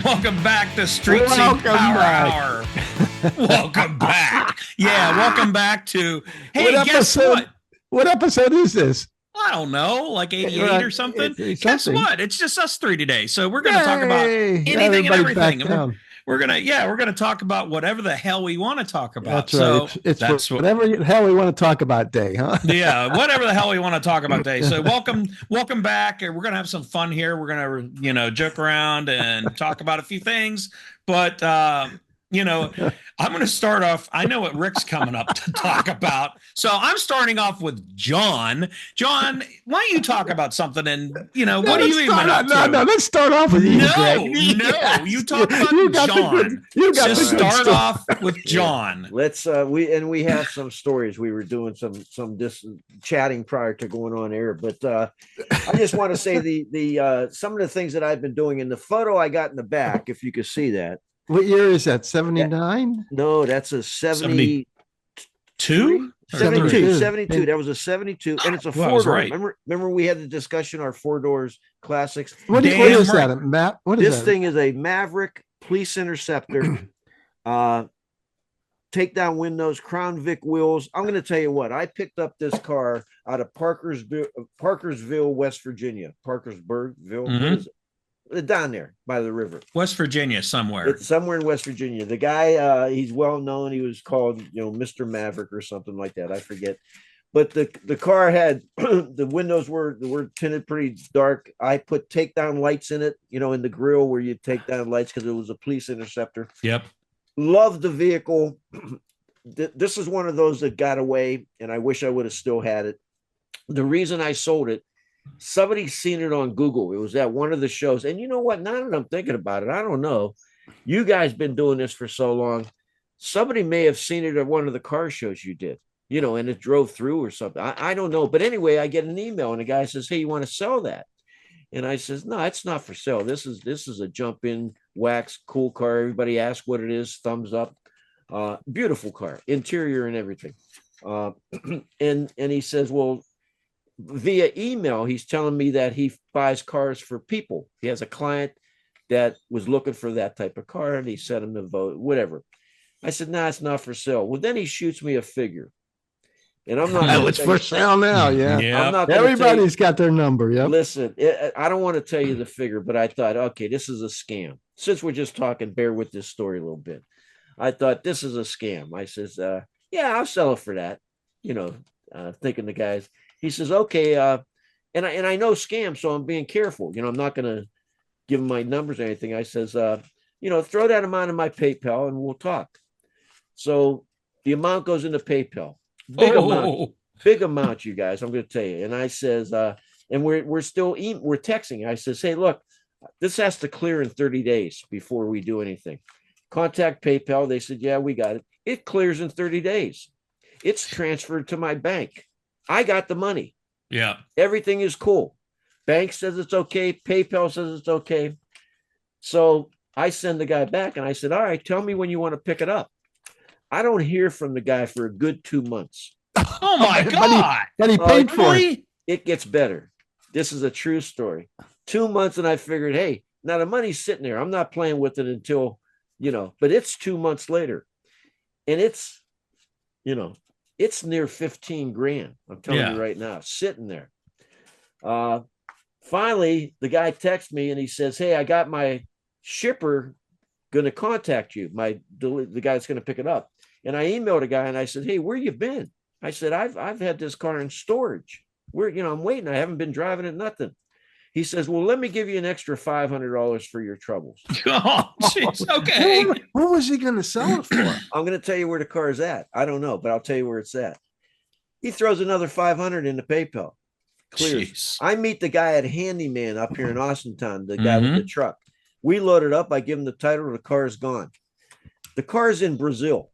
Welcome back to Street Scene Welcome Power back. Hour. Welcome back. Yeah, welcome back to, hey, What guess episode? what? What episode is this? I don't know, like 88 or something. It's Guess something. what? It's just us three today. So we're going to talk about Yay! anything and Everybody's everything. back down. We're gonna talk about whatever the hell we want to talk about. That's right. So It's that's what, whatever the hell we want to talk about day, huh? yeah, whatever the hell we want to talk about today. So welcome back. We're gonna have some fun here. We're gonna joke around and talk about a few things, but I'm gonna start off. I know what Rick's coming up to talk about, so I'm starting off with John. John, why don't you talk about something? And what are you even up to? No, let's start off with you, Greg. You talk about John. Just start off with John. Let's we have some stories. We were doing some chatting prior to going on air, but I just want to say the some of the things that I've been doing in the photo I got in the back, if you could see that. What year is that? 79? No, that's a 72. 72? 72. That was a 72, and it's a four door. Right. Remember we had the discussion, our four doors classics. What is that? A map? What is This that? thing is a Maverick Police Interceptor. Take down windows, Crown Vic wheels. I'm going to tell you what. I picked up this car out of Parkersville, West Virginia. Parkersburgville. Mm-hmm. What is it? Down there by the river. West Virginia, somewhere. It's somewhere in West Virginia. The guy, he's well known. He was called, Mr. Maverick or something like that. I forget. But the car had the windows were tinted pretty dark. I put takedown lights in it, in the grill where you take down lights because it was a police interceptor. Yep. Loved the vehicle. This is one of those that got away, and I wish I would have still had it. The reason I sold it, somebody's seen it on Google. It was at one of the shows. And you know what? Now that I'm thinking about it, I don't know. You guys been doing this for so long. Somebody may have seen it at one of the car shows you did, and it drove through or something. I don't know. But anyway, I get an email and the guy says, "Hey, you want to sell that?" And I says, "No, it's not for sale. This is a jump in wax, cool car. Everybody asks what it is. Thumbs up. Beautiful car, interior and everything." And he says, well, via email, he's telling me that he buys cars for people. He has a client that was looking for that type of car, and he sent him the vote, whatever. I said, "Nah, it's not for sale." Well, then he shoots me a figure, and I'm not. It's for sale now. Yeah. I'm not. Everybody's got their number. Yeah. Listen, I don't want to tell you the figure, but I thought, okay, this is a scam. Since we're just talking, bear with this story a little bit. I thought this is a scam. I says, "Yeah, I'll sell it for that." Thinking the guys. He says, "Okay," and I know scam, so I'm being careful. I'm not going to give him my numbers or anything. I says, "Throw that amount in my PayPal and we'll talk." So the amount goes into PayPal. Big amount, you guys. I'm going to tell you. And I says, and we're texting. I says, "Hey, look, this has to clear in 30 days before we do anything. Contact PayPal." They said, "Yeah, we got it." It clears in 30 days. It's transferred to my bank. I got the money. Yeah. Everything is cool. Bank says it's okay. PayPal says it's okay. So I send the guy back and I said, "All right, tell me when you want to pick it up." I don't hear from the guy for a good 2 months. Oh my God. But he paid for it. It gets better. This is a true story. 2 months, and I figured, hey, now the money's sitting there. I'm not playing with it until, but it's 2 months later. And it's near 15 grand. I'm telling you right now, sitting there. Finally, the guy texts me and he says, "Hey, I got my shipper going to contact you. The guy's going to pick it up." And I emailed a guy and I said, "Hey, where you been?" I said, I've had this car in storage. I'm waiting. I haven't been driving it, nothing. He says, "Well, let me give you an extra $500 for your troubles." Oh, jeez. Okay. What was he going to sell it for? I'm going to tell you where the car is at. I don't know, but I'll tell you where it's at. He throws another $500 into PayPal. Clears. Jeez. I meet the guy at Handyman up here in Austintown, the guy with the truck. We load it up. I give him the title. The car is gone. The car is in Brazil.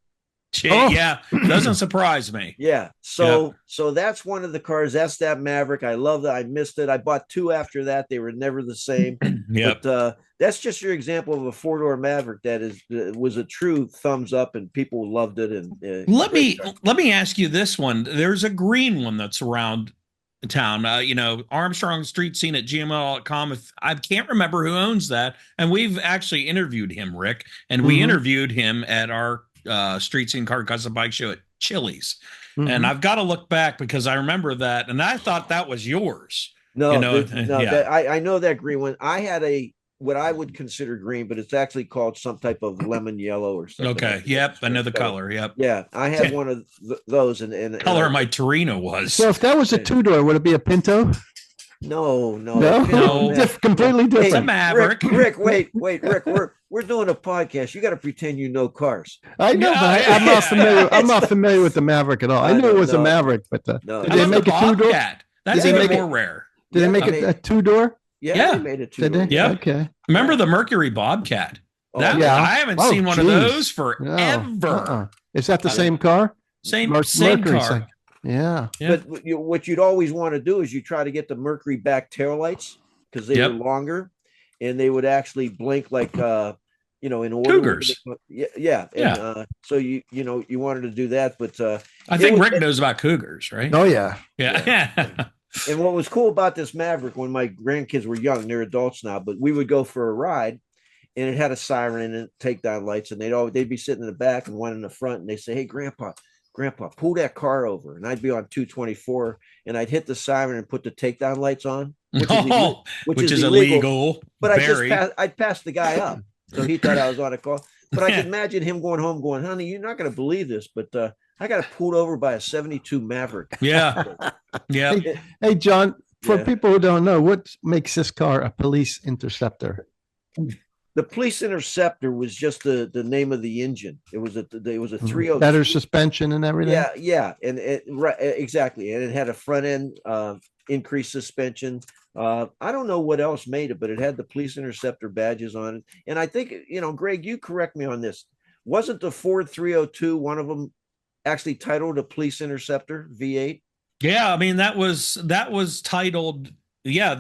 Yeah, doesn't surprise me. Yeah. So that's one of the cars. That's that Maverick. I love that. I missed it. I bought two after that. They were never the same. Yep. But that's just your example of a four-door Maverick that was a true thumbs up, and people loved it. And let me ask you this one. There's a green one that's around. town. Armstrong Street Scene at gmail.com. If I can't remember who owns that, and we've actually interviewed him, Rick, and we interviewed him at our Street Scene Car Custom Bike Show at Chili's. And I've got to look back because I remember that, and I thought that was yours. No, Yeah. I know that green one. I had what I would consider green, but it's actually called some type of lemon yellow or something. Okay. Like Yep. I know the color. Yep. Yeah, I had one of those, and color my Torino was. So if that was a two-door, would it be a Pinto? No. Completely different. It's a Maverick. Rick, wait, Rick. We're doing a podcast. You got to pretend you know cars. I know, but I'm not familiar. I'm not familiar with the Maverick at all. I knew it was a Maverick, but did they make a two-door? That's even more rare. Did they make it a two-door? Yeah, they made it two-door. Yeah. Okay. Remember the Mercury Bobcat? I haven't seen one of those forever. Is that the same car? Same Mercury car. Yeah. But what you'd always want to do is you try to get the Mercury back taillights because they were longer and they would actually blink like in order. Cougars. Yeah. And, so you wanted to do that, but I think Rick knows about Cougars, right? Oh yeah. And what was cool about this Maverick, when my grandkids were young, they're adults now, but we would go for a ride and it had a siren and takedown lights, and they'd be sitting in the back and one in the front, and they say, "Hey, Grandpa, pull that car over." And I'd be on 224 and I'd hit the siren and put the takedown lights on, which is illegal. But I'd pass the guy up. So he thought I was on a call. But I can imagine him going home going, "Honey, you're not going to believe this, but I got pulled over by a 72 Maverick." Yeah. Yeah. Hey, John, for people who don't know, what makes this car a police interceptor? The police interceptor was just the name of the engine. It was a 302. Better suspension and everything. Yeah. And exactly. And it had a front end increased suspension. I don't know what else made it, but it had the police interceptor badges on it. And I think, Greg, you correct me on this. Wasn't the Ford 302 one of them actually titled a police interceptor V8? Yeah, I mean that was titled. Yeah,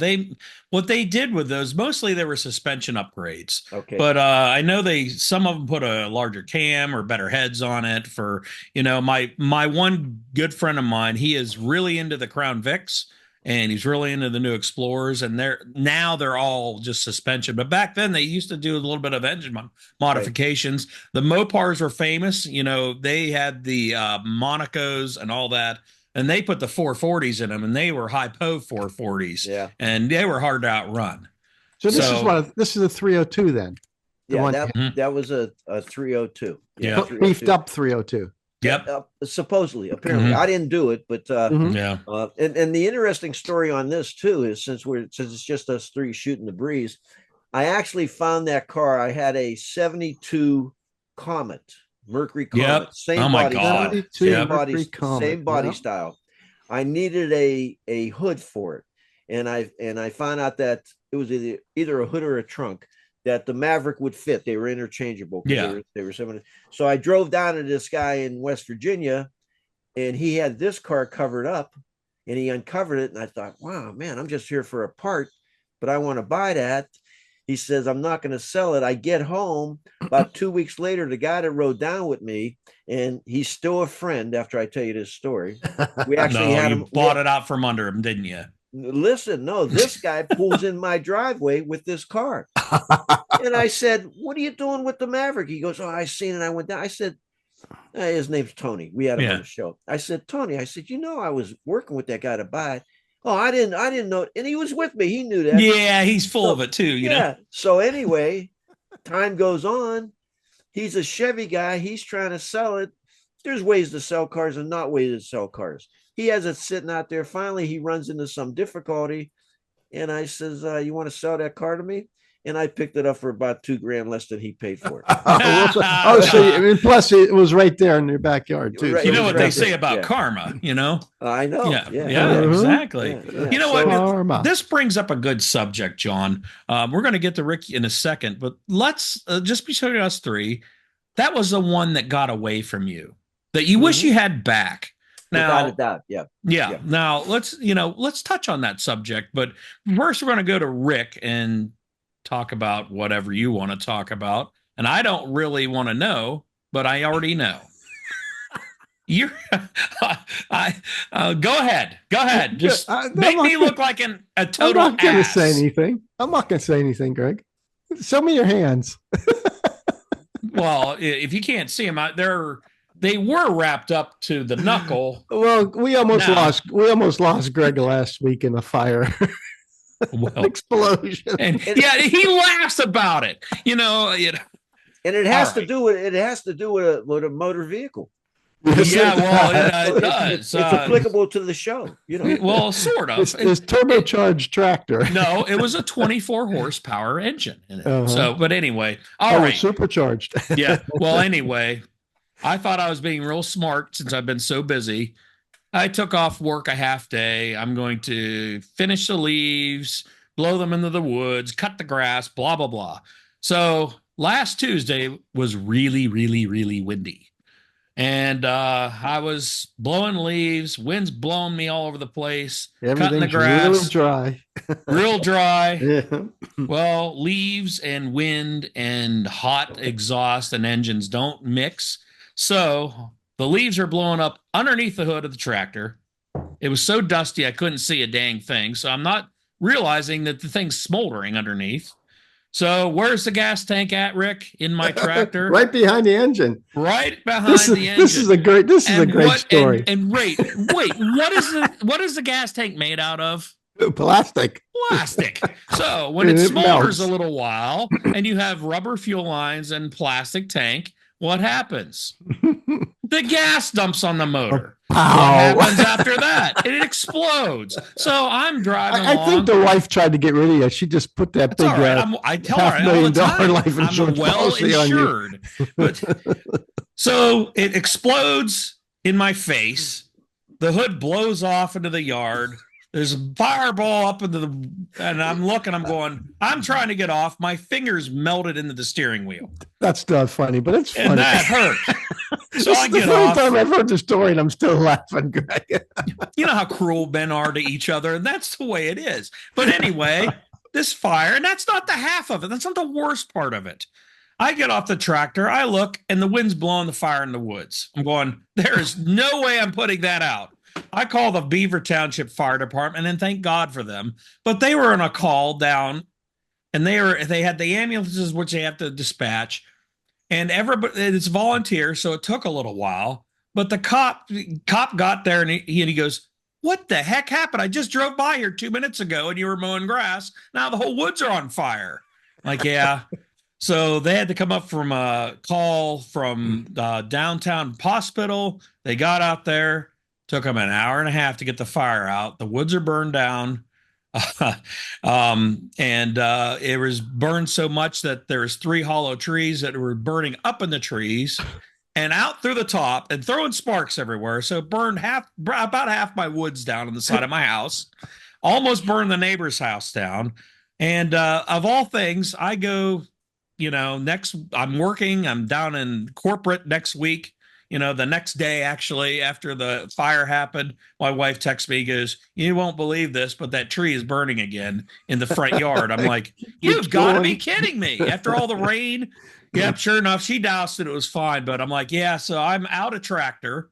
what they did with those, mostly they were suspension upgrades. Okay, but I know some of them put a larger cam or better heads on it. For my one good friend of mine, he is really into the Crown Vics and he's really into the new Explorers, and they're all just suspension. But back then they used to do a little bit of engine modifications. Right. The Mopars were famous. They had the Monacos and all that. And they put the 440s in them, and they were high-po 440s. Yeah. And they were hard to outrun. So this is a 302 then? That was a 302. Yeah. Beefed up 302. Yep. Supposedly, apparently. I didn't do it, but yeah. And the interesting story on this too is since it's just us three shooting the breeze, I actually found that car. I had a 72 Comet. Mercury Comet, yep. Same body style. Same body Yep. style. I needed a hood for it, and I found out that it was either a hood or a trunk that the Maverick would fit. They were interchangeable. Yeah, they were similar. So I drove down to this guy in West Virginia, and he had this car covered up, and he uncovered it, and I thought, wow, man, I'm just here for a part, but I want to buy that. He says, "I'm not going to sell it." I get home about 2 weeks later, the guy that rode down with me, and he's still a friend after I tell you this story. We actually had him. Bought it out from under him, didn't you? Listen, no, this guy pulls in my driveway with this car. And I said, "What are you doing with the Maverick?" He goes, "Oh, I seen it. I went down." I said, his name's Tony. We had him on the show. I said, "Tony," I said, I was working with that guy to buy it." "Oh, I didn't know." And he was with me. He knew that. Yeah, he's full of it too. You know. So anyway, time goes on. He's a Chevy guy. He's trying to sell it. There's ways to sell cars and not ways to sell cars. He has it sitting out there. Finally, he runs into some difficulty. And I says, "You want to sell that car to me?" And I picked it up for about $2,000 less than he paid for it. Plus it was right there in your backyard too. Right. You know what they say about karma, I know. Yeah, exactly. Yeah. You know what? Karma. This brings up a good subject, John. We're going to get to Rick in a second, but let's just between us three. That was the one that got away from you that you wish you had back. Now, without a doubt, yeah. Now let's touch on that subject. But first, we're going to go to Rick and talk about whatever you want to talk about. And I don't really want to know, but I already know. You're, go ahead. Go ahead. Just I'm make not me gonna, look like a I'm total not going to say ass. anything. I'm not going to say anything, Greg. Show me your hands. Well, if you can't see them out there, they were wrapped up to the knuckle. Well, Now, we almost lost Greg last week in a fire well, explosion. and And, yeah, he laughs about it. and it All has to right. do with with a motor vehicle. Yes, Yeah, it well, So it does. it's applicable to the show, you know. Well, sort of. This turbocharged tractor. No, it was a 24 horsepower engine in it. Uh-huh. So, but anyway, all Oh, it's right. supercharged. Yeah. Well, anyway, I thought I was being real smart since I've been so busy. I took off work a half day. I'm going to finish the leaves, blow them into the woods, cut the grass, blah, blah, blah. So last Tuesday was really, really, really windy. And I was blowing leaves, wind's blowing me all over the place, cutting the Everything's really grass, dry. real dry. Yeah. Well, leaves and wind and hot exhaust and engines don't mix. So the leaves are blowing up underneath the hood of the tractor. It was so dusty I couldn't see a dang thing. So I'm not realizing that the thing's smoldering underneath. So where's the gas tank at, Rick, in my tractor? Right behind the engine. Right behind the engine. This is a great story. And wait, what is the gas tank made out of? Plastic. Plastic. So when it It smolders melts. a little while and you have rubber fuel lines and plastic tank, what happens? The gas dumps on the motor. What happens after that? It explodes. So I'm driving along. I think the wife tried to get rid of you. She just put that big all right. I tell her all the $500,000 time, life I'm insurance well policy on you. insured. But so it explodes in my face. The hood blows off into the yard. There's a fireball up into the, and I'm looking, I'm going, I'm trying to get off. My fingers melted into the steering wheel. That's not funny, but it's funny. And that hurt. So This I is the get first off. time I've heard the story and I'm still laughing, Greg. You know how cruel men are to each other, and that's the way it is. But anyway, this fire, and that's not the half of it. That's not the worst part of it. I get off the tractor, I look, and the wind's blowing the fire in the woods. I'm going, there is no way I'm putting that out. I call the Beaver Township Fire Department, and thank God for them. But they were on a call down, and they had the ambulances which they have to dispatch, and everybody, it's volunteer, so it took a little while. But the cop got there, and he goes, "What the heck happened? I just drove by here 2 minutes ago, and you were mowing grass. Now the whole woods are on fire." Like, yeah. So they had to come up from a call from downtown hospital. They got out there. Took them an hour and a half to get the fire out. The woods are burned down. It was burned so much that there's 3 hollow trees that were burning up in the trees and out through the top and throwing sparks everywhere. So it burned about half my woods down on the side of my house, almost burned the neighbor's house down. And of all things, I go, I'm working, I'm down in corporate next week. The next day, actually, after the fire happened, my wife texts me, goes, "You won't believe this, but that tree is burning again in the front yard." I'm like, "You've got to be kidding me." After all the rain. Yep, sure enough, she doused it. It was fine. But I'm like, yeah, so I'm out of tractor.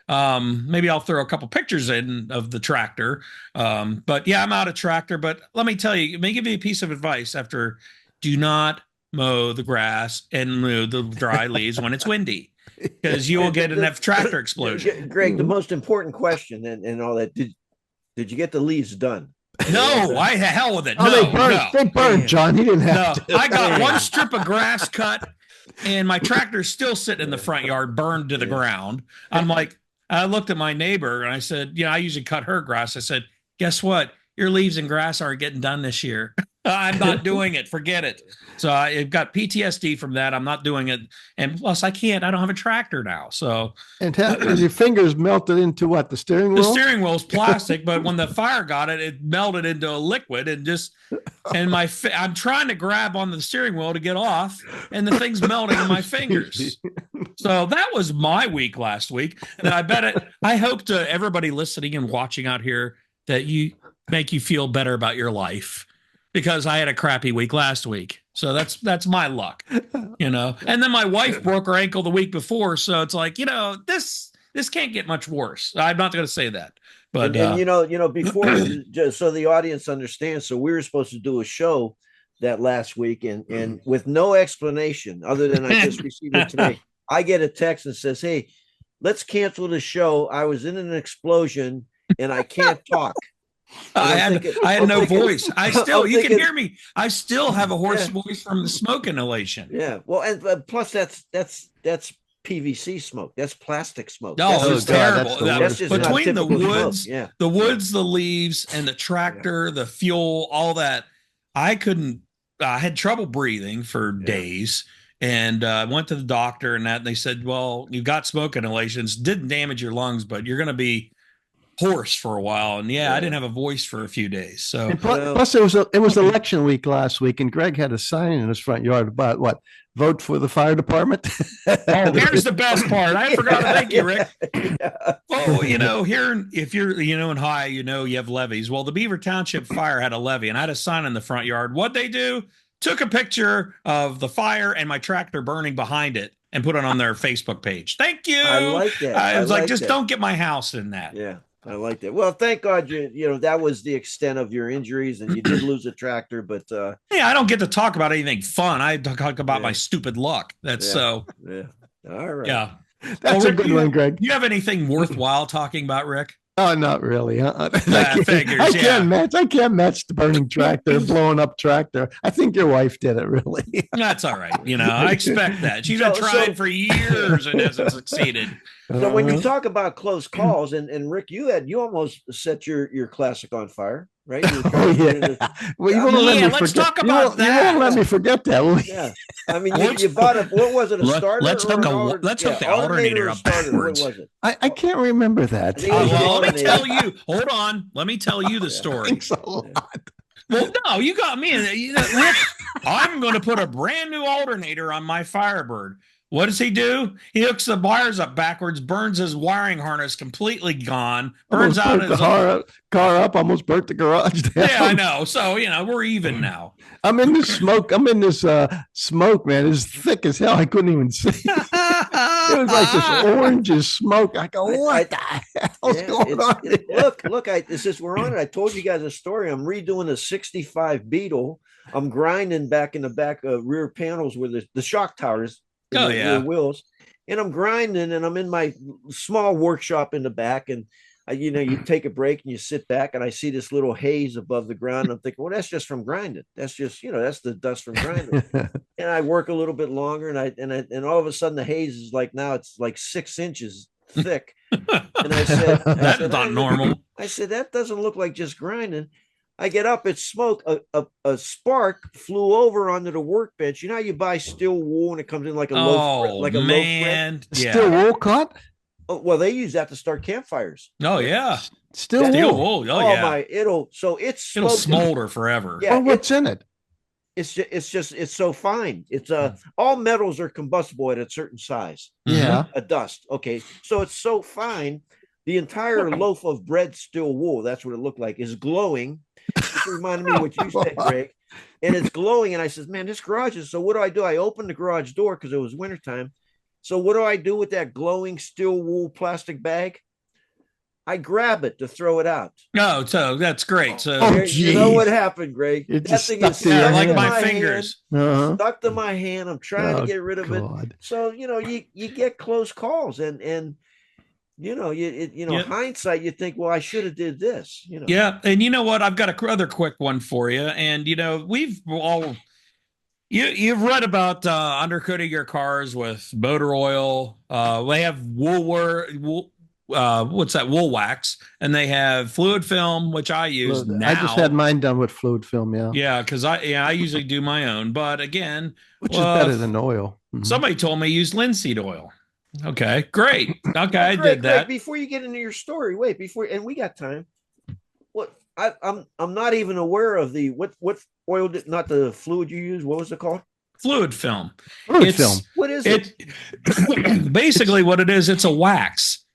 Maybe I'll throw a couple pictures in of the tractor. But yeah, I'm out of tractor. But let me tell you, let me give you a piece of advice after: do not mow the grass and mow the dry leaves when it's windy, because you will get an tractor explosion. Greg, the most important question and all that, did you get the leaves done? No, I hell with it. No, they burned, John. He didn't have to. I got one strip of grass cut, and my tractor's still sitting in the front yard, burned to the ground. I'm like, I looked at my neighbor and I said, I usually cut her grass. I said, guess what? Your leaves and grass aren't getting done this year. I'm not doing it. Forget it. So I've got PTSD from that. I'm not doing it. And plus I don't have a tractor now. So. And your fingers melted into what? The steering wheel? The steering wheel is plastic, but when the fire got it, it melted into a liquid and I'm trying to grab on the steering wheel to get off, and the thing's melting in my fingers. So that was my week last week. And I hope to everybody listening and watching out here that you make you feel better about your life, because I had a crappy week last week. So that's my luck, And then my wife broke her ankle the week before. So it's like, this can't get much worse. I'm not going to say that, but and before, just so the audience understands, so we were supposed to do a show that last week, and with no explanation other than I just received it today. I get a text that says, "Hey, let's cancel the show. I was in an explosion and I can't talk." I had no voice. You can hear me. I still have a hoarse voice from the smoke inhalation. Yeah. Well, and plus that's PVC smoke. That's plastic smoke. No, it's terrible. That's just between the woods, smoke. the woods, the leaves, and the tractor, the fuel, all that, I couldn't. I had trouble breathing for days. And I went to the doctor and they said, well, you've got smoke inhalations, didn't damage your lungs, but you're going to be hoarse for a while. And I didn't have a voice for a few days. So and plus it was election week last week, and Greg had a sign in his front yard about what? Vote for the fire department. Oh, here's the best part. I forgot to thank you, Rick. Oh, here, if you're, in Ohio, you have levees. Well, the Beaver Township Fire had a levee, and I had a sign in the front yard. What'd they do? Took a picture of the fire and my tractor burning behind it and put it on their Facebook page. Thank you. I like that. I was like, just don't get my house in that. Yeah, I like that. Well, thank God that was the extent of your injuries, and you did lose a tractor, but I don't get to talk about anything fun. I talk about my stupid luck. That's so. Yeah. All right. Yeah. That's a good one, Greg. Do you have anything worthwhile talking about, Rick? Oh, not really. I can't match the burning tractor, blowing up tractor. I think your wife did it, really. That's all right. I expect that. She's been trying for years and hasn't succeeded. So when you talk about close calls, and Rick, you almost set your classic on fire, right? Well, you won't let me let's forget. talk about that. You won't let me forget that. Yeah. I mean, you bought what was it, a starter? Let's hook the alternator up backwards. What was it? I can't remember that. Well, let me tell you. Hold on. Let me tell you the story. Thanks a lot. Well, no, you got me. Rick, I'm going to put a brand new alternator on my Firebird. What does he do? He hooks the wires up backwards, burns his wiring harness completely gone, burns out his car up, almost burnt the garage down. Yeah, I know. So, we're even now. I'm in this smoke. Smoke, man. It's thick as hell. I couldn't even see. It was like this orange smoke. I go, what the hell's going on? Look, we're on it. I told you guys a story. I'm redoing a 65 Beetle. I'm grinding back in the back rear panels where the shock towers. Wheels, and I'm grinding, and I'm in my small workshop in the back, and you take a break and you sit back, and I see this little haze above the ground. And I'm thinking, well, that's just from grinding. That's just that's the dust from grinding. And I work a little bit longer, and all of a sudden the haze is like, now it's like 6 inches thick. And I said, that's not normal. I said, that doesn't look like just grinding. I get up, it's smoke. A spark flew over onto the workbench. You know how you buy steel wool and it comes in like a loaf, loaf thread? Steel wool cut? Oh, well, they use that to start campfires. Oh yeah, steel wool. Oh yeah. It'll smolder forever. Yeah. Well, what's in it? It's so fine. It's all metals are combustible at a certain size. Yeah, a dust. Okay, so it's so fine. The entire loaf of bread steel wool, that's what it looked like, is glowing. This reminded me of what you said, Greg. And it's glowing. And I said, man, this garage is, so what do? I opened the garage door because it was wintertime. So what do I do with that glowing steel wool plastic bag? I grab it to throw it out. No, so that's great. So you know what happened, Greg? That thing is stuck like my fingers. Stuck to my hand. I'm trying to get rid of it. So you get close calls, and hindsight, you think, well, I should have did this. Yeah, and you know what? I've got another quick one for you, and we've all. You've read about undercoating your cars with motor oil. They have wool wax, and they have fluid film, which I use now. I just had mine done with fluid film. Yeah, because I usually do my own, but again, which is better than oil. Mm-hmm. Somebody told me use linseed oil. Okay, great. Okay, I did that. Before you get into your story, and we got time. What I'm not even aware of the what oil did, not the fluid you use. What was it called? Fluid film. Film. What is it? Basically, what it is, it's a wax.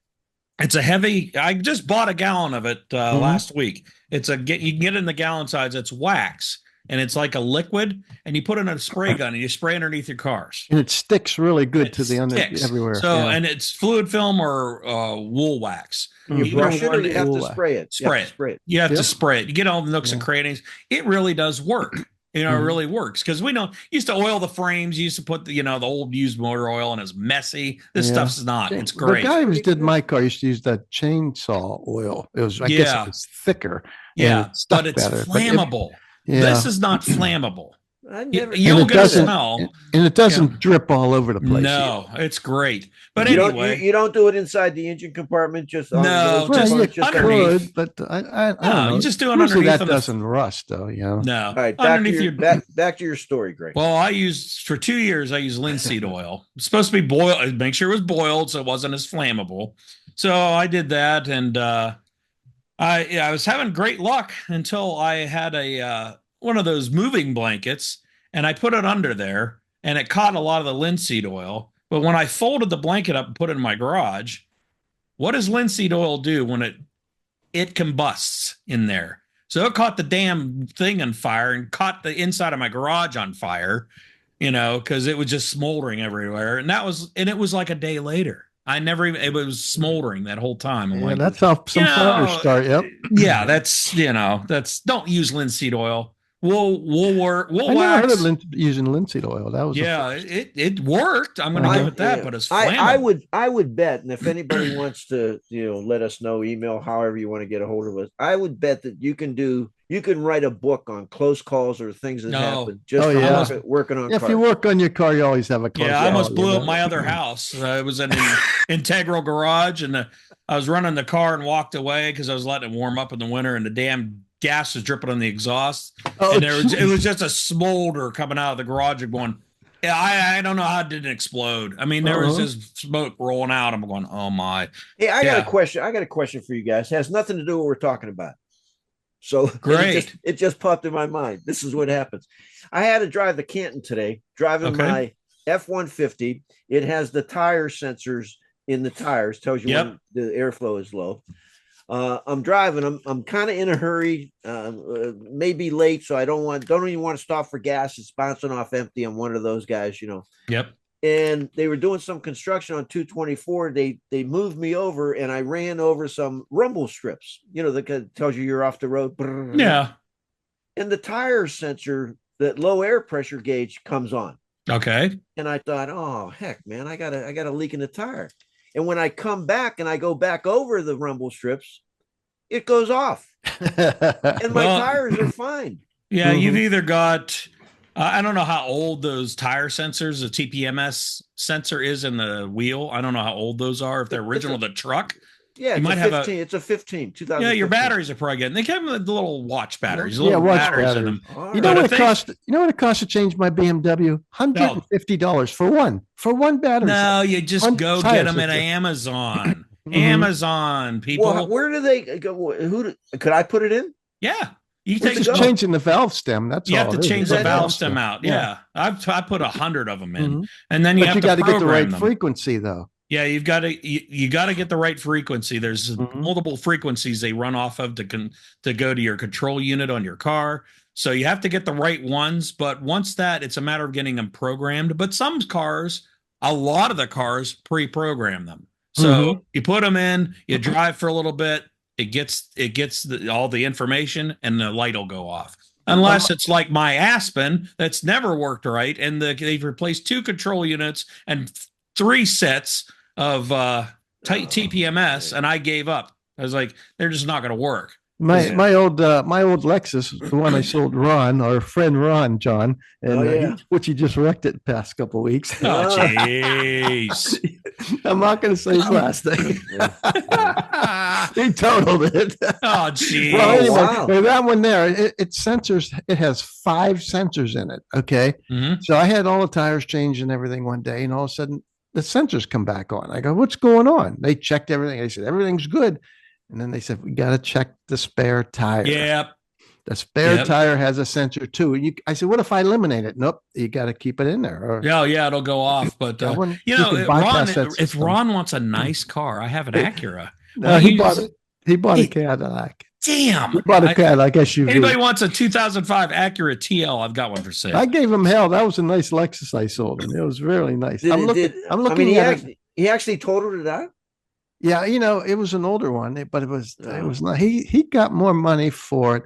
It's a heavy. I just bought a gallon of it last week. You can get in the gallon size. It's wax, and it's like a liquid, and you put it in a spray gun and you spray underneath your cars. And it sticks really good It to the under sticks. everywhere. So, yeah. and it's fluid film or wool wax. You Either brush it or one you have to Wool spray it. Spray it. Spray it. You have to Yep. spray it. You get all the nooks Yeah. and crannies. It really does work. You know, it Mhm. really works because we know used to oil the frames. You used to put the the old used motor oil, and it's messy. This Yeah. stuff's not. It's The great. guy who did my car used to use that chainsaw oil. It was, I guess Yeah. it was thicker. Yeah, and it stuck but it's better. flammable. Yeah. This is not flammable. I never. You'll it get a doesn't- smell. and it doesn't drip all over the place. No, it's great. But you anyway, don't, you don't do it inside the engine compartment. Just on No, those Well, just you underneath. could, but I No, don't know. you just do it Usually underneath that of the- doesn't rust, though. Yeah. no. All right, back to Underneath your back to your story, Greg. Well, I used for 2 years. I used linseed oil. It's supposed to be boiled. Make sure it was boiled so it wasn't as flammable. So I did that, and I was having great luck until I had a one of those moving blankets, and I put it under there, and it caught a lot of the linseed oil. But when I folded the blanket up and put it in my garage, what does linseed oil do when it combusts in there? So it caught the damn thing on fire and caught the inside of my garage on fire, because it was just smoldering everywhere. And it was like a day later. It was smoldering that whole time. I'm Yeah, like, that's how some fires start. Yep. yeah, that's don't use linseed oil. We'll work. We'll I never heard wax. of using linseed oil. That was Yeah, it worked. I'm going to give it that, but it's flammable. I would bet, and if anybody wants to, let us know, email, however you want to get a hold of us. I would bet that you can write a book on close calls or things that happen just from working on. Yeah, if you work on your car, you always have a close Yeah, call. I almost blew up my other house. It was an integral garage, and I was running the car and walked away because I was letting it warm up in the winter, and the damn gas was dripping on the exhaust. And it was just a smolder coming out of the garage and going, I don't know how it didn't explode. I mean, there was just smoke rolling out. I'm going, oh my. Hey, I got a question. I got a question for you guys. It has nothing to do with what we're talking about. So great. It just popped in my mind. This is what happens. I had to drive the Canton today, driving my F-150. It has the tire sensors in the tires, tells you when the airflow is low. I'm driving. I'm kind of in a hurry. Maybe late, so I don't even want to stop for gas. It's bouncing off empty. I'm one of those guys, Yep. And they were doing some construction on 224. They moved me over, and I ran over some rumble strips. That tells you you're off the road. Yeah. And the tire sensor, that low air pressure gauge, comes on. Okay. And I thought, oh heck, man, I got a leak in the tire. And when I come back and I go back over the rumble strips, it goes off. And my tires are fine. Yeah, you've either got, I don't know how old those tire sensors, the TPMS sensor is in the wheel. I don't know how old those are. If they're original to the truck. Yeah, you might have 15. It's a 15. 2015. Yeah, your batteries are probably good. And they come with the little watch batteries. Yeah, watch batteries in batteries. them. You know what it cost? You know what it costs to change my BMW? $150 for one battery. No, you just go get them at Amazon. Amazon, people. Well, where do they go? Could I put it in? Yeah. You take just changing the valve stem. That's you all. have to change the valve stem out. Yeah. I put 100 of them in, and then you got to get the right them. frequency, though. Yeah, you got to get the right frequency. There's multiple frequencies they run off of to go to your control unit on your car. So you have to get the right ones. But once that, it's a matter of getting them programmed. But some cars, a lot of the cars pre-program them. So you put them in, you drive for a little bit. It gets all the information, and the light will go off. Unless it's like my Aspen that's never worked right, and they've replaced 2 control units and 3 sets of TPMS, and I gave up. I was like, they're just not going to work. My old Lexus, the one I sold Ron, our friend Ron, John, and which he just wrecked it the past couple of weeks. Oh, jeez. I'm not going to say his last name. He totaled it. Oh, geez. Well, anyway, that one there, it sensors. It has 5 sensors in it. Okay. So I had all the tires changed and everything one day, and all of a sudden the sensors come back on. I go, what's going on? They checked everything. They said, everything's good. And then they said, we got to check the spare tire. Yep. The spare tire has a sensor too. I said, what if I eliminate it? Nope. You got to keep it in there. Or, yeah, it'll go off. But, Ron, if Ron wants a nice car, I have an Acura. No, he bought a Cadillac. Damn. You bought a Cadillac SUV. Anybody wants a 2005 Acura TL? I've got one for sale. I gave him hell. That was a nice Lexus I sold him. It was really nice. I'm looking at it. He actually totaled it out. Yeah, it was an older one, but it was not. He got more money for it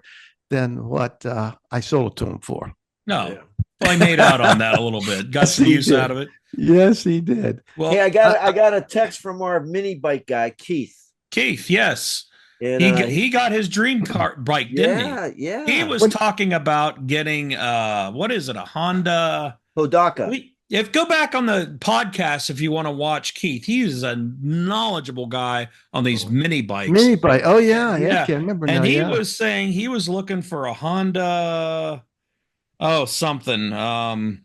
than what I sold it to him for. No, well, he made out on that a little bit. Got some use out of it. Yes, he did. Well, hey, I got a text from our mini bike guy, Keith. Keith, yes. And, he got his dream car bike, didn't he? Yeah. He was talking about getting what is it, a Honda Hodaka. Go back on the podcast if you want to watch Keith. He's a knowledgeable guy on these mini bikes. Mini bike. Oh yeah. I can't remember. And he was saying he was looking for a Honda. Oh, something. I'm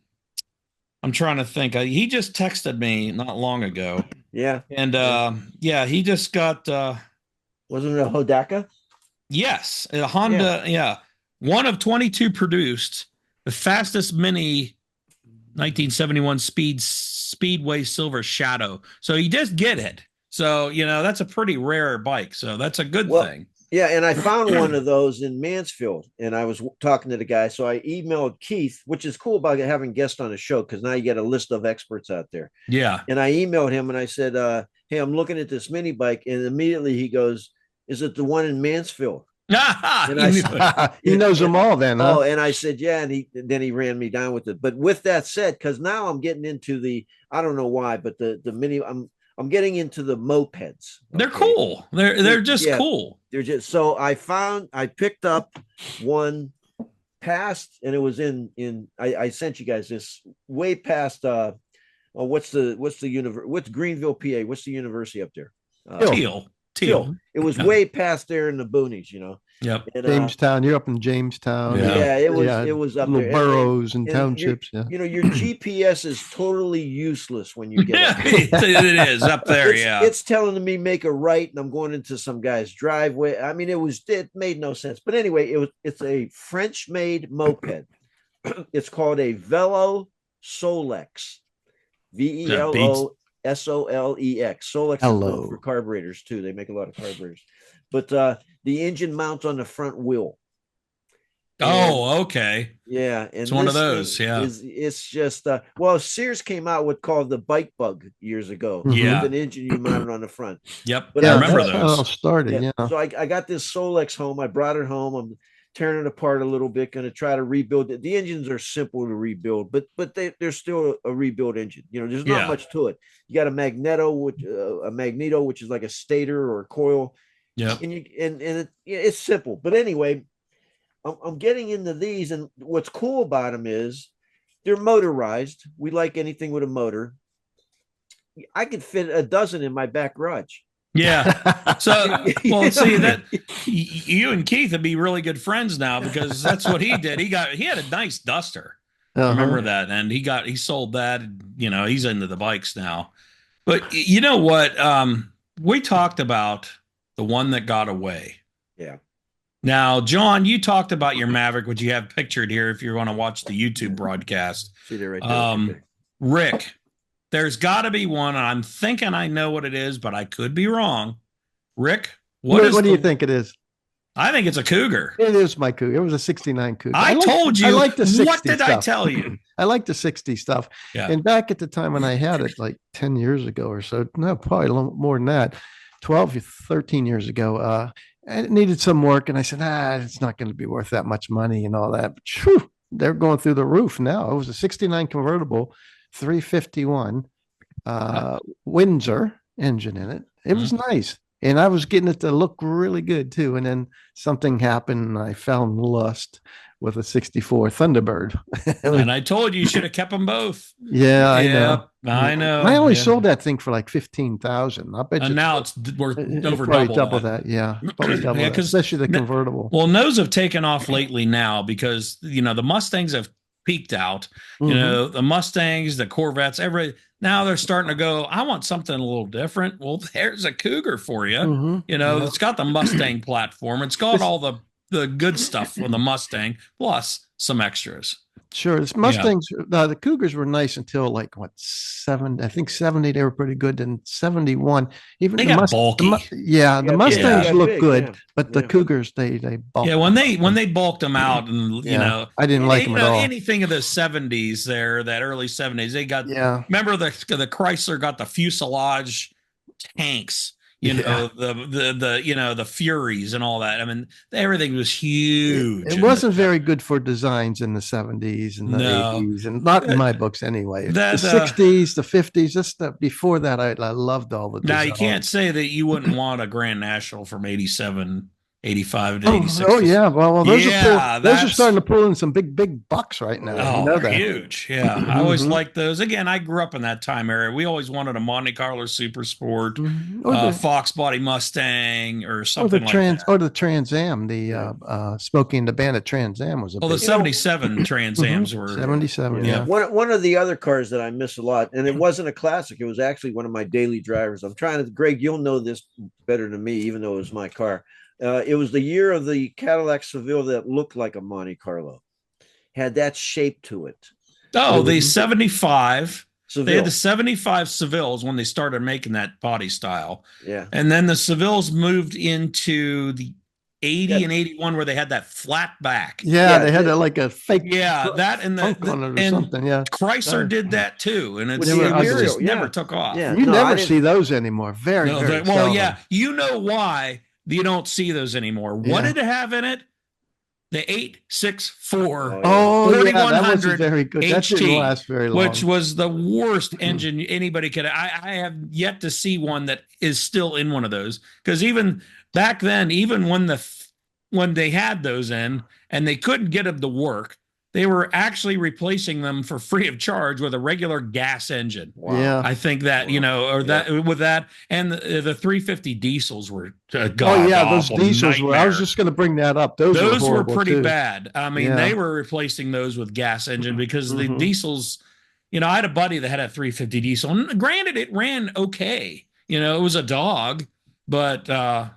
trying to think. He just texted me not long ago. Yeah. And he just got. Wasn't it a Hodaka? Yes, a Honda. Yeah, one of 22 produced, the fastest mini 1971 Speedway Silver Shadow. So he did get it. So that's a pretty rare bike. So that's a good thing. Yeah, and I found one of those in Mansfield, and I was talking to the guy. So I emailed Keith, which is cool about having guests on the show because now you get a list of experts out there. Yeah. And I emailed him and I said, "Hey, I'm looking at this mini bike," and immediately he goes, "Is it the one in Mansfield?" And he knows them all then. Huh? Oh, and I said, yeah. And then he ran me down with it. But with that said, because now I'm getting into I don't know why, but the mini, I'm getting into the mopeds. Okay? They're cool. They're just cool. They're just, so I picked up one past, and it was I sent you guys this way past, what's Greenville, PA? What's the university up there? Teal. It was way past there in the boonies, Yep. And, Jamestown. You're up in Jamestown. Yeah, it was up there. Boroughs and townships. Your GPS is totally useless when you get up. It is up there. It's telling me make a right, and I'm going into some guy's driveway. I mean, it made no sense. But anyway, it's a French-made moped. It's called a Velo Solex. VELO. Solex. Solex is for carburetors too. They make a lot of carburetors, but the engine mounts on the front wheel. Oh, okay. Yeah, and it's one of those. Yeah, it's just Sears came out with called the Bike Bug years ago. Yeah, with an engine you mounted on the front. Yep, but I remember those. How it started. Yeah. So I got this Solex home. I brought it home. I'm tearing it apart a little bit, going to try to rebuild it. The engines are simple to rebuild, but they're still a rebuild engine. There's not much to it. You got a magneto, which is like a stator or a coil. Yeah, and it's simple. But anyway, I'm getting into these, and what's cool about them is they're motorized. We like anything with a motor. I could fit a dozen in my back garage. Yeah. So, well, see that you and Keith would be really good friends now because that's what he did. He had a nice Duster. I remember that, and he sold that. He's into the bikes now. But you know what? We talked about the one that got away. Yeah. Now, John, you talked about your Maverick, which you have pictured here if you want to watch the YouTube broadcast. See there right there. Okay. Rick. There's got to be one. I'm thinking I know what it is, but I could be wrong. Rick, what do you think it is? I think it's a Cougar. It is my Cougar. It was a 69 Cougar. I told you. I like the 60 What did stuff. I tell you? I like the 60 stuff. Yeah. And back at the time when I had it, like 10 years ago or so, no, probably a little more than that, 12, 13 years ago, it needed some work. And I said, it's not going to be worth that much money and all that. But whew, they're going through the roof now. It was a 69 convertible, 351 Windsor engine in it. It was nice. And I was getting it to look really good too. And then something happened and I fell in lust with a 64 Thunderbird. And I told you should have kept them both. Yeah, I know. I know. I only sold that thing for like 15,000. I bet you. And now it's worth over double that. Yeah, probably double that, especially the convertible. Well, those have taken off lately now because the Mustangs have peaked out. The Mustangs, the Corvettes, now they're starting to go, I want something a little different. Well, there's a Cougar for you. It's got the Mustang platform. It's got all the good stuff with the Mustang plus some extras. Sure. This Mustangs, the Cougars were nice until like what, I think 70, they were pretty good. And 71, even they got bulky. The Mustangs look good, but the Yeah. Cougars, they bulked. Yeah, when they bulked them out, and you know, I didn't like them at all. Anything of the 70s there, that early 70s, they got. Yeah. Remember the Chrysler got the fuselage tanks. You know, the you know, the Furies and all that. I mean, everything was huge. It wasn't very good for designs in the 70s and the 80s, and not in my books anyway. The 60s, the 50s, just before that, I loved all the design. Now, you can't say that you wouldn't want a Grand National from 87, 85 to 86. Oh yeah, well those are starting to pull in some big bucks right now. Oh, you know that. Huge. Yeah. I always liked those. Again, I grew up in that time area. We always wanted a Monte Carlo Super Sport, Fox Body Mustang, or something like that. Or the Trans Am, the Smokey and the Bandit Trans Am was the 77 Trans Ams were 77. Yeah. One of the other cars that I miss a lot, and it wasn't a classic, it was actually one of my daily drivers. Greg, you'll know this better than me, even though it was my car. It was the year of the Cadillac Seville that looked like a Monte Carlo, had that shape to it. Oh, the 75. Seville. They had the 75 Sevilles when they started making that body style. Yeah. And then the Sevilles moved into the 80 and 81 where they had that flat back. Yeah, they had like a fake. Yeah, that and something. Yeah, Chrysler did that too, and it just never took off. Yeah, you never see those anymore. Very well, yeah. You know why you don't see those anymore? What did it have in it? The 864. That was very good. HT, that didn't last very long. Which was the worst engine anybody could. I have yet to see one that is still in one of those, because even back then, even when they had those in and they couldn't get them to work, they were actually replacing them for free of charge with a regular gas engine. Wow. Yeah, I think that with that, and the 350 diesels were those diesels were. I was just going to bring that up. Those were pretty bad. I mean, they were replacing those with gas engine because the diesels. You know, I had a buddy that had a 350 diesel, and granted, it ran okay. You know, it was a dog, but those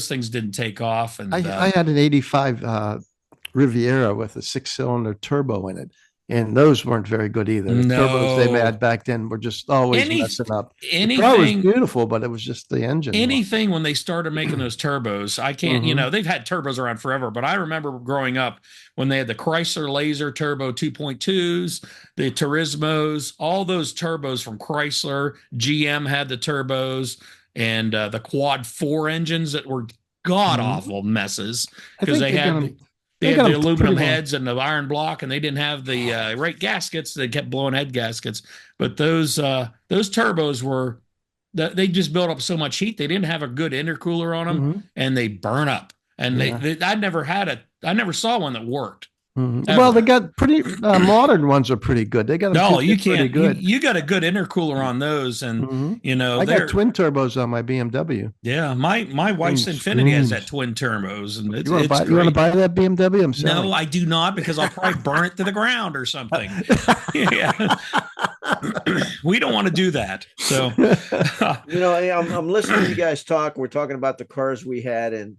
things didn't take off. And I had an 85 Riviera with a 6-cylinder turbo in it, and those weren't very good either. The turbos they had back then were just always messing up. The car was beautiful, but it was just the engine. Anything when they started making those turbos, I can't. You know, they've had turbos around forever, but I remember growing up when they had the Chrysler Laser Turbo 2.2s, the Turismos, all those turbos from Chrysler. GM had the turbos, and the Quad 4 engines that were god awful messes because they had the aluminum heads and the iron block, and they didn't have the right gaskets. They kept blowing head gaskets. But those turbos they just built up so much heat. They didn't have a good intercooler on them, and they burn up. And I never saw one that worked. Well, they got pretty modern ones are pretty good. They got you can't. You got a good intercooler on those, and I got twin turbos on my BMW. Yeah, my wife's Infiniti has that twin turbos, and you want to buy that BMW? I'm selling. No, I do not, because I'll probably burn it to the ground or something. Yeah. We don't want to do that. So, I'm listening to you guys talk. We're talking about the cars we had, and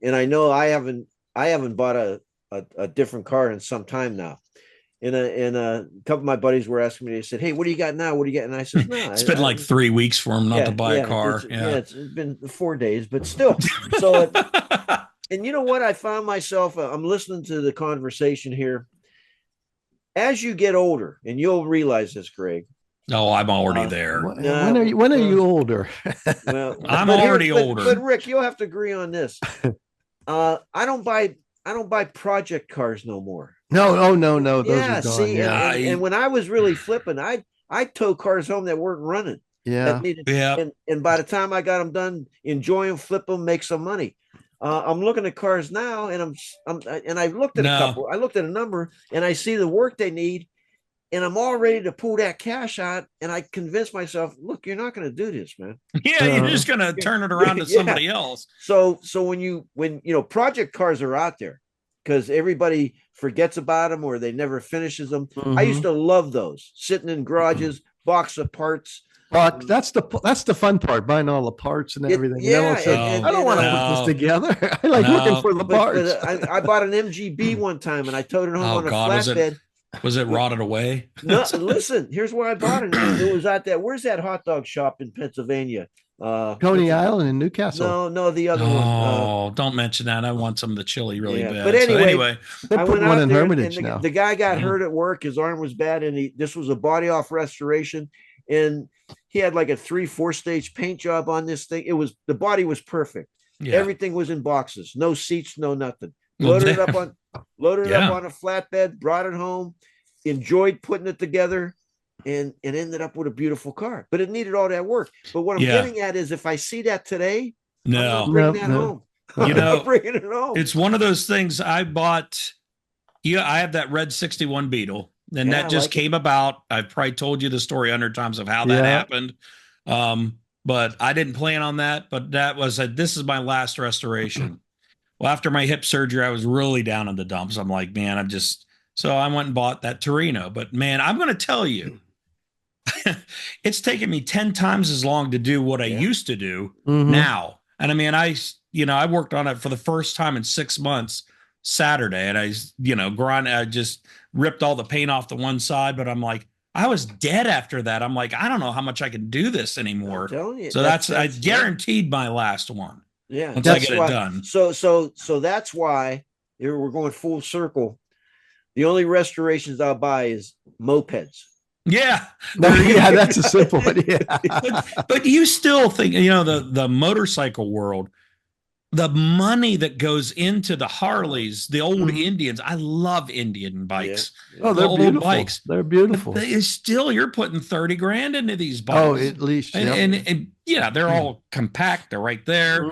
I know I haven't bought a different car in some time now. And a couple of my buddies were asking me, they said, "Hey, what do you got now? What do you got?" And I said, "No, it's been like 3 weeks for him not to buy a car." It's been 4 days, but still. So, and you know what? I found myself, I'm listening to the conversation here. As you get older, and you'll realize this, Greg. No, I'm already there. When are you older? Well, I'm already older. But Rick, you'll have to agree on this. I don't buy project cars no more. No. Those are gone. See, and when I was really flipping, I towed cars home that weren't running. Yeah. And by the time I got them done, enjoy them, flip them, make some money. I'm looking at cars now, and I looked at a couple. I looked at a number, and I see the work they need, and I'm all ready to pull that cash out. And I convinced myself, look, you're not going to do this, man. Yeah, you're just going to turn it around to somebody else. So when project cars are out there, because everybody forgets about them or they never finishes them. I used to love those, sitting in garages, box of parts. Fuck, that's the fun part, buying all the parts and everything. Yeah, I don't want to put this together. I like looking for the parts. But I bought an MGB one time and I towed it home on a flatbed. Was it rotted away? No, listen, here's where I bought it. It was at where's that hot dog shop in Pennsylvania? Coney Island in Newcastle. No, the other one. Oh, don't mention that. I want some of the chili really bad. But anyway, they put one in Hermitage now. The guy got hurt at work. His arm was bad, and this was a body off restoration, and he had like a 3-4 stage paint job on this thing. The body was perfect. Yeah. Everything was in boxes, no seats, no nothing. Loaded it up on a flatbed, brought it home, enjoyed putting it together, and ended up with a beautiful car. But it needed all that work. But what I'm getting at is, if I see that today, I'm bringing that home. I'm bringing it home. It's one of those things I bought. I have that red 61 Beetle, and that just came about. I've probably told you the story 100 times of how that happened. But I didn't plan on that. But that was this is my last restoration. Well, after my hip surgery, I was really down in the dumps. I'm like, man, so I went and bought that Torino. But man, I'm going to tell you, it's taken me 10 times as long to do what I used to do now. And I mean, I worked on it for the first time in 6 months Saturday, and I just ripped all the paint off the one side, but I'm like, I was dead after that. I'm like, I don't know how much I can do this anymore. I'm telling you, so I guaranteed my last one. Yeah. Once I get it done. So that's why we're going full circle. The only restorations I'll buy is mopeds. Yeah. That's a simple one. Yeah. But you still think, the motorcycle world, the money that goes into the Harleys, the old Indians. I love Indian bikes. Yeah. Oh, they're beautiful. Bikes. They're beautiful. You're putting 30 grand into these bikes. Oh, at least. And they're all compact. They're right there.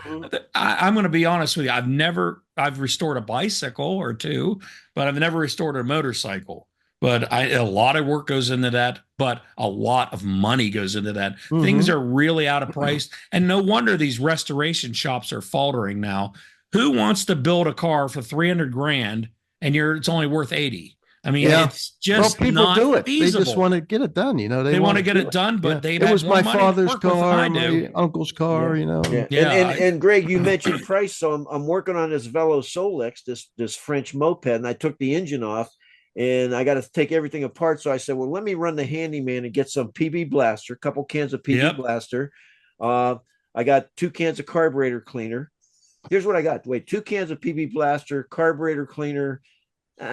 I'm going to be honest with you. I've restored a bicycle or two, but I've never restored a motorcycle. But a lot of work goes into that, but a lot of money goes into that. Things are really out of price. And no wonder these restoration shops are faltering now. Who wants to build a car for 300 grand and it's only worth 80? I mean, it's just people not do it. Feasible. They just want to get it done. They want to get it done, but they it was my father's car, my uncle's car. And Greg, you mentioned price, so I'm working on this Velo Solex, this French moped, and I took the engine off. And I got to take everything apart. So I said, well, let me run the handyman and get some PB Blaster, a couple cans of PB Blaster. I got 2 cans of carburetor cleaner. Here's what I got. 2 cans of PB Blaster, carburetor cleaner,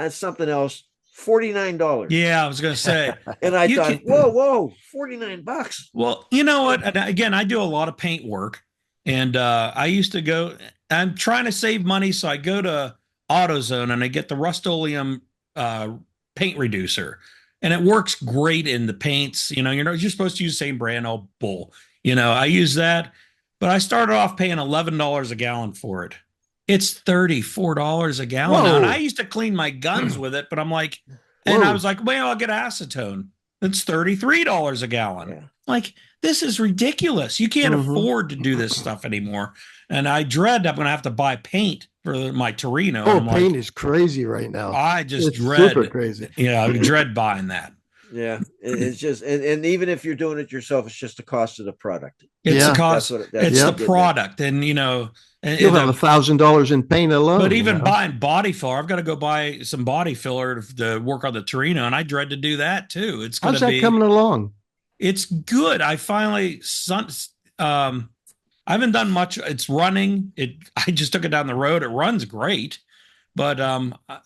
something else, $49. Yeah, I was going to say. And I thought, whoa, $49. Well, you know what? Again, I do a lot of paint work. And I used to I'm trying to save money. So I go to AutoZone and I get the Rust-Oleum paint reducer, and it works great in the paints. You're supposed to use the same brand. Oh, bull. I use that, but I started off paying $11 a gallon for it. It's $34 a gallon now. And I used to clean my guns with it, but I'm like, and I was like, well, I'll get acetone. It's $33 a gallon. Yeah. Like, this is ridiculous. You can't afford to do this stuff anymore. And I dread I'm going to have to buy paint for my Torino. Oh, paint is crazy right now. I just it's dread. Super crazy. Yeah, I dread buying that. Yeah, it's just, and even if you're doing it yourself, it's just the cost of the product. It's the cost. It's the product, and you'll have $1,000 in paint alone. But even buying body filler, I've got to go buy some body filler to work on the Torino, and I dread to do that too. It's going to be. How's that coming along? It's good. I finally I haven't done much. It's running. I just took it down the road. It runs great, but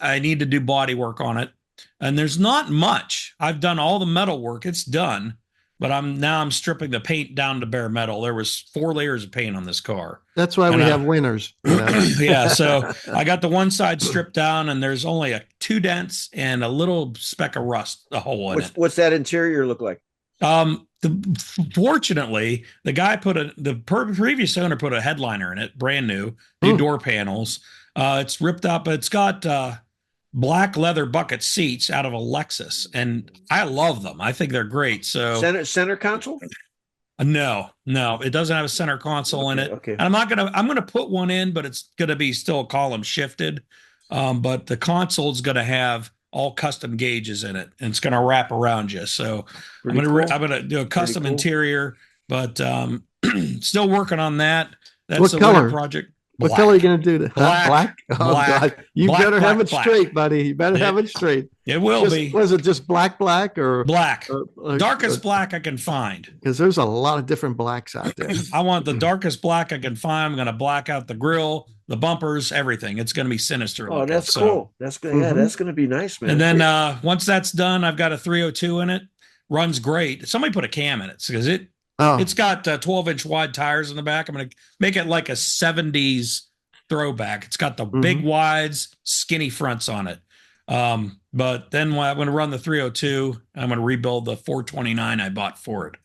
I need to do body work on it. And there's not much. I've done all the metal work. It's done, but I'm stripping the paint down to bare metal. There was 4 layers of paint on this car. That's why we have winners. Yeah. So I got the one side stripped down, and there's only 2 dents and a little speck of rust, a hole in it. What's that interior look like? Fortunately, the guy the previous owner put a headliner in it, brand new door panels. It's ripped up. It's got black leather bucket seats out of a Lexus, and I love them. I think they're great. So center console? No, it doesn't have a center console in it. Okay. And I'm gonna put one in, but it's gonna be still column shifted. But the console is gonna have all custom gauges in it, and it's going to wrap around you. So Pretty I'm cool. going to do a custom Pretty cool. interior, but still working on that. That's What the color? winter project. What color are you going to do? Black. Black? Oh, Black. God. You Black, better have it black. straight, buddy. You better have it straight. It will be. Was it just black or black? Darkest black I can find. Because there's a lot of different blacks out there. I want the darkest black I can find. I'm going to black out the grill, the bumpers, everything. It's going to be sinister. Oh, that's cool. That's good. Yeah, that's going to be nice, man. And then once that's done, I've got a 302 in it. Runs great. Somebody put a cam in it because it's got 12-inch wide tires in the back. I'm going to make it like a 70s throwback. It's got the big wides, skinny fronts on it. But then when I'm going to run the 302, I'm going to rebuild the 429 I bought for it.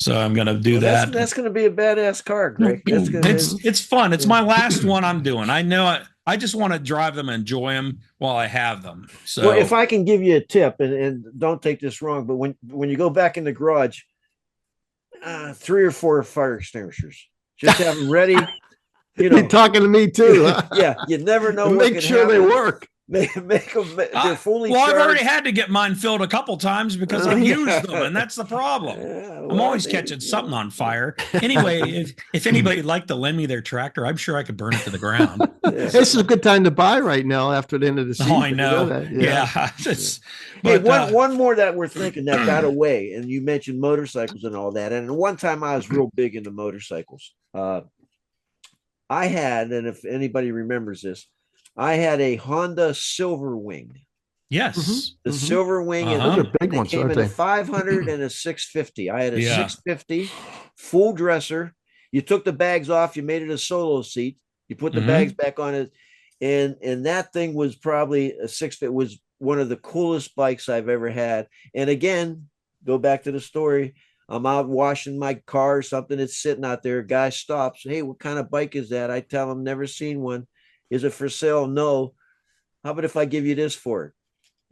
So I'm going to do that. That's going to be a badass car, Greg. It's fun. It's my last one I'm doing. I know it. I just want to drive them and enjoy them while I have them. So well, if I can give you a tip, and don't take this wrong, but when you go back in the garage, 3 or 4 fire extinguishers, just have them ready. You're talking to me too. Huh? Yeah, you never know. Make sure they work. Make them. They're fully charged. I've already had to get mine filled a couple times because I've used them, and that's the problem. I'm always catching something on fire. Anyway, if anybody would like to lend me their tractor, I'm sure I could burn it to the ground. This is a good time to buy right now after the end of the season. Oh, I know. Yeah. But one more that we're thinking that got away, and you mentioned motorcycles and all that. And one time I was real big into motorcycles. I had, and if anybody remembers this, I had a Honda Silverwing. Yes. The Silverwing. Those are big ones, came in a 500 and a 650. I had a 650 full dresser. You took the bags off. You made it a solo seat. You put the bags back on it. And that thing was probably a 650. It was one of the coolest bikes I've ever had. And again, go back to the story. I'm out washing my car or something. It's sitting out there. A guy stops. Hey, what kind of bike is that? I tell him, never seen one. Is it for sale? No. How about if I give you this for it?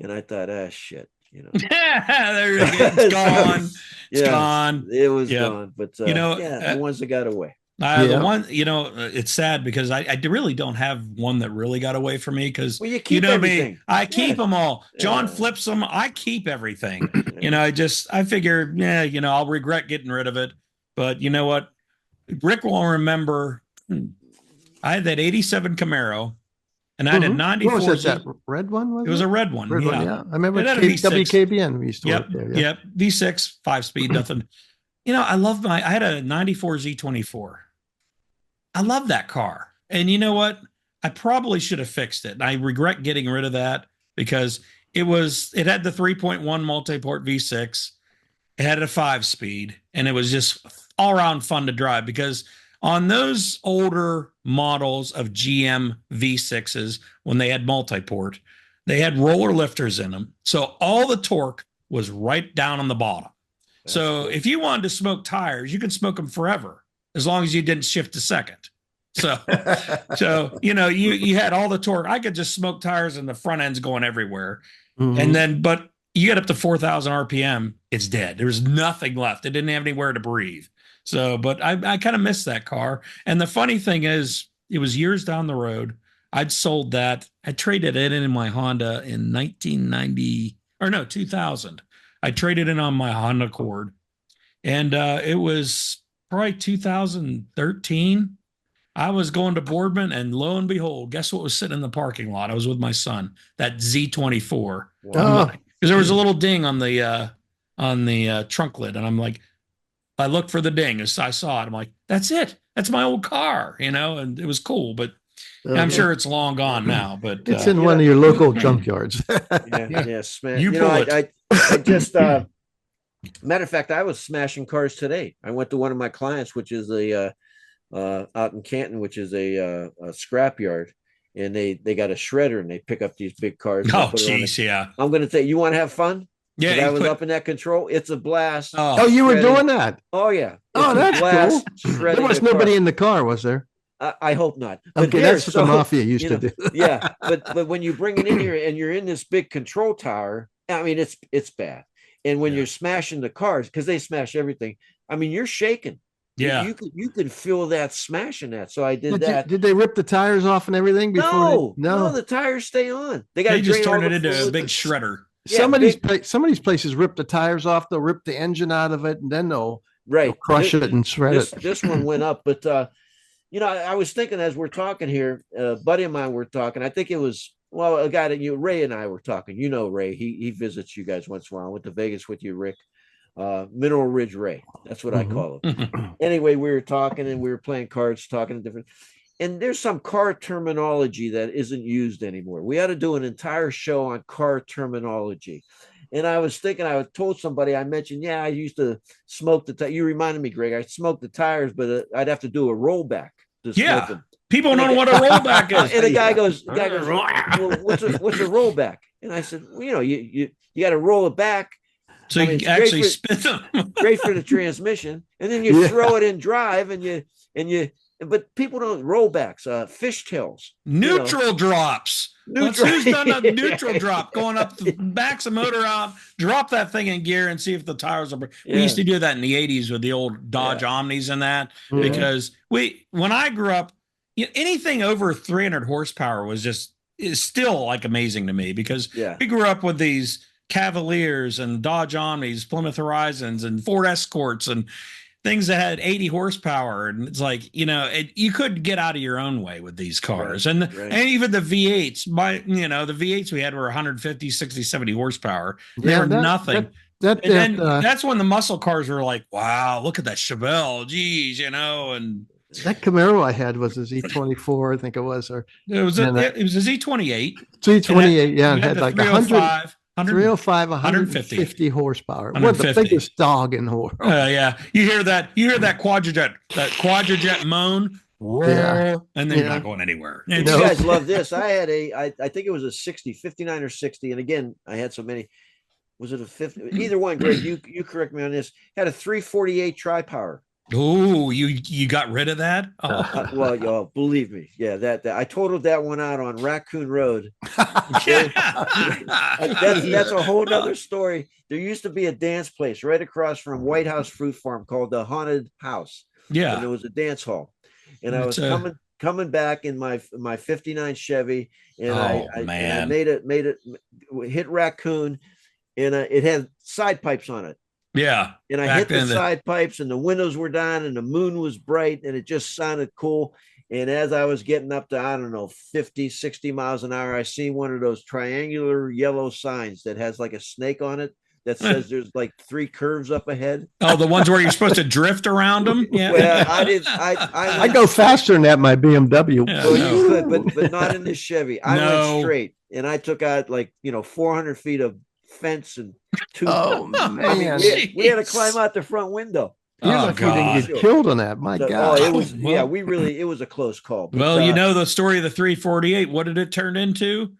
And I thought, shit, there you go. It's gone. It's gone. It was gone. But the ones that got away. The one, it's sad because I really don't have one that really got away from me because you keep everything. Me, I keep them all. John flips them. I keep everything. I figure, I'll regret getting rid of it. But you know what? Rick will remember. I had that 87 Camaro, and I had a 94. What was that red one? It was a red one. Yeah. I remember WKBN. We used to work there. Yep. V6, 5-speed, nothing. I had a 94 Z24. I love that car. And you know what? I probably should have fixed it. And I regret getting rid of that because it had the 3.1 multi-port V6. It had a 5-speed, and it was just all around fun to drive because on those older models of GM V6s, when they had multi-port, they had roller lifters in them. So all the torque was right down on the bottom. So if you wanted to smoke tires, you could smoke them forever as long as you didn't shift to second. So you had all the torque. I could just smoke tires and the front end's going everywhere. And then, but you get up to 4,000 RPM, it's dead. There was nothing left. It didn't have anywhere to breathe. So, but I kind of missed that car. And the funny thing is, it was years down the road. I'd sold that. I traded it in my Honda in 2000. I traded it on my Honda Accord. And it was probably 2013. I was going to Boardman, and lo and behold, guess what was sitting in the parking lot? I was with my son, that Z24. Wow. Because there was a little ding on the trunk lid. And I'm like, I looked for the ding as I saw it. I'm like, that's it. That's my old car, and it was cool. But I'm sure it's long gone now. But it's in one of your local junkyards. Yes, man. You pull it. I just matter of fact, I was smashing cars today. I went to one of my clients, which is out in Canton, which is a scrapyard, and they got a shredder and they pick up these big cars. Oh, jeez, yeah. I'm going to say, you want to have fun? Yeah, I was up in that control. It's a blast. Oh, you were doing that? Oh, yeah. That's cool. There was nobody in the car, was there? I hope not. Okay, that's what the mafia used to do. Yeah, but when you bring it in here and you're in this big control tower, I mean, it's bad. And when you're smashing the cars, because they smash everything, I mean, you're shaking. Yeah. You could feel that smashing that. So I did that. Did they rip the tires off and everything before? No, the tires stay on. They got They to just drain all turn it the into a fluid. big shredder. Some of these places rip the tires off. They'll rip the engine out of it, and then they'll crush it and shred it. This one went up, but you know, I was thinking as we're talking here, a buddy of mine were talking. I think it was a guy that Ray and I were talking. You know, Ray. He visits you guys once in a while. I went to Vegas with you, Rick. Mineral Ridge Ray. That's what I call him. Anyway, we were talking and we were playing cards, talking different. And there's some car terminology that isn't used anymore. We ought to do an entire show on car terminology. And I was thinking, I told somebody, I mentioned, yeah, I used to smoke the tire. You reminded me, Greg, I smoked the tires, but I'd have to do a rollback to smoke them. People don't know what a rollback is. And the guy goes, well, what's a rollback? And I said, well, you know, you got to roll it back. So you actually spin them. Great for the transmission. And then you throw it in drive but people don't rollbacks, fishtails. Neutral drops. Who's done a neutral drop? Going up, backs the motor out, drop that thing in gear and see if the tires are. We used to do that in the 80s with the old Dodge Omnis and that, because when I grew up, anything over 300 horsepower is still like amazing to me, because we grew up with these Cavaliers and Dodge Omnis, Plymouth Horizons and Ford Escorts and things that had 80 horsepower. And it's like, you could get out of your own way with these cars. And even the V8s, the V8s we had were 150, 60, 70 horsepower. They were nothing. That's when the muscle cars were like, wow, look at that Chevelle. Geez, and that Camaro I had was a Z24, I think it was. It was a Z28. Z28, yeah. It had like 305, 150 horsepower. What the biggest dog in the world. Yeah. You hear that quadrijet moan. Yeah. And then you're not going anywhere. You guys love this. I had I think it was a 59 or 60. And again, I had so many. Was it a 50? Either one, Greg, you correct me on this. Had a 348 tri-power. Oh, you got rid of that? Oh. Well, y'all, believe me. Yeah, that I totaled that one out on Raccoon Road. That's a whole nother story. There used to be a dance place right across from White House Fruit Farm called the Haunted House. Yeah. And it was a dance hall. And I was coming back in my 59 Chevy, and I made it hit Raccoon, and it had side pipes on it. Yeah. And I hit the side pipes, and the windows were down, and the moon was bright, and it just sounded cool. And as I was getting up to, I don't know, 50, 60 miles an hour, I see one of those triangular yellow signs that has like a snake on it that says there's like 3 curves up ahead. Oh, the ones where you're supposed to drift around them? Yeah. Well, I go faster than that in my BMW. Yeah, you could, but not in this Chevy. I went straight, and I took out 400 feet of fence and 2. Oh man, we had to climb out the front window. You didn't get killed on that. My God. It was it was a close call. But, well, the story of the 348. What did it turn into?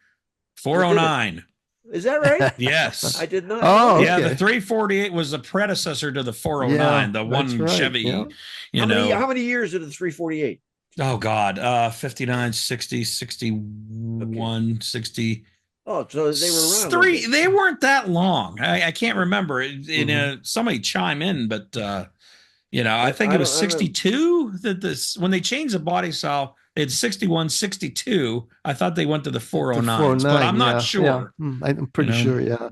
409. Is that right? Yes. I did not. Oh, yeah. The 348 was the predecessor to the 409, the one right. Chevy. Yeah. How many years did the 348? Oh God, 59, 60, 61, 60. Oh, so they were around 3. They weren't that long. I can't remember. Somebody chime in, but I think it was 62 that when they changed the body style. It's 61, 62. I thought they went to the 409s, but I'm not sure. Yeah. I'm pretty sure. Yeah.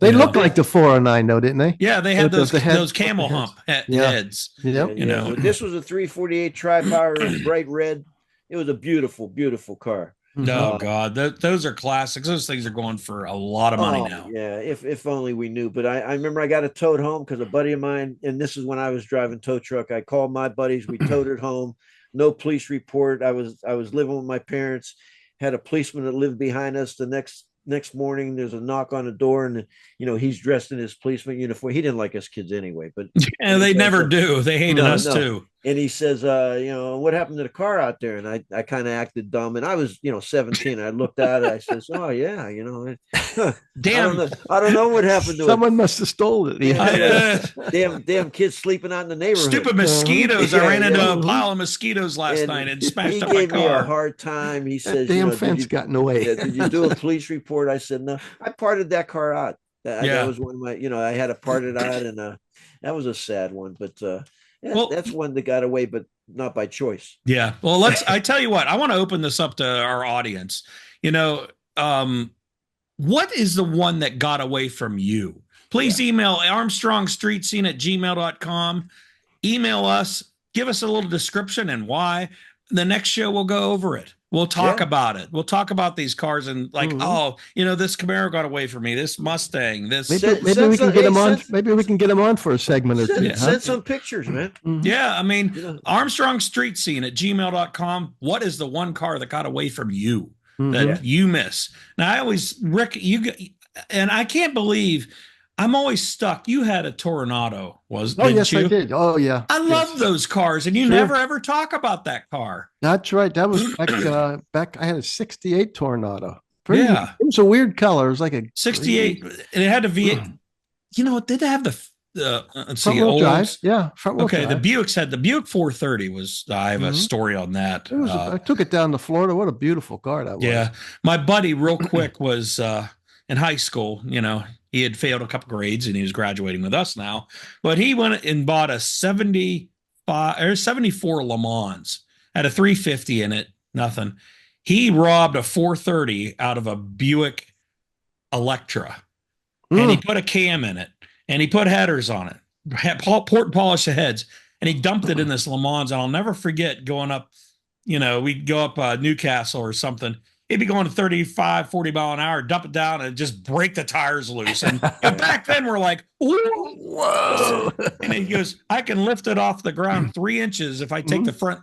They look like the 409 though, didn't they? Yeah, they had those camel hump heads. Yep. This was a 348 tri-power, bright red. It was a beautiful, beautiful car. Oh God, those are classics. Those things are going for a lot of money now. Yeah, if only we knew. But I remember I got it towed home because a buddy of mine, and this is when I was driving tow truck. I called my buddies. We towed it home. No police report. I was living with my parents. Had a policeman that lived behind us. The next morning, there's a knock on the door, and he's dressed in his policeman uniform. He didn't like us kids anyway, but they never do. They hated us too. And he says, what happened to the car out there? And I kind of acted dumb. And I was, 17. I looked at it. I says, oh yeah, damn. I don't know what happened to it. Someone must have stolen it. Damn kids sleeping out in the neighborhood. Stupid mosquitoes. I ran into a pile of mosquitoes last night and smashed up my car. He gave me a hard time. He says, damn fence got in the way. Did you do a police report? I said, no. I parted that car out. That was one of my, I had to part it out, and that was a sad one. But Well, that's one that got away, but not by choice. Yeah. Well, I tell you what, I want to open this up to our audience. You know, what is the one that got away from you? Please email armstrongstreetscene@gmail.com. Email us, give us a little description and why. The next show we'll go over it. We'll talk about it. We'll talk about these cars and oh, this Camaro got away from me. This Mustang, this. Maybe we can get them on. Maybe we can get them on for a segment or two. Send some pictures, man. Yeah, I mean, armstrongstreetscene@gmail.com. What is the one car that got away from you that you miss? Now, I always, Rick, and I can't believe I'm always stuck. You had a Toronado, didn't you? I did. Oh, yeah. I love those cars, and you never ever talk about that car. That's right. That was back. I had a '68 Toronado. It was a weird color. It was like a '68, and it had a V8. Did they have the front wheel drive? Yeah, front wheel drive. The Buicks had the Buick 430. I have a story on that. I took it down to Florida. What a beautiful car that was. Yeah, my buddy, real quick, was in high school. He had failed a couple grades and he was graduating with us now, but he went and bought a 74 Le Mans, had a 350 in it, nothing. He robbed a 430 out of a Buick Electra and he put a cam in it and he put headers on it, port and polish the heads, and he dumped it in this Le Mans. And I'll never forget going up, we'd go up Newcastle or something. He'd be going 35, 40 mile an hour, dump it down and just break the tires loose. And back then we're like, whoa. And he goes, I can lift it off the ground 3 inches if I take the front,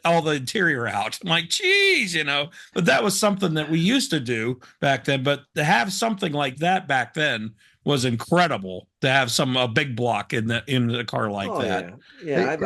all the interior out. I'm like, geez, but that was something that we used to do back then. But to have something like that back then was incredible, to have a big block in the car like that. Yeah.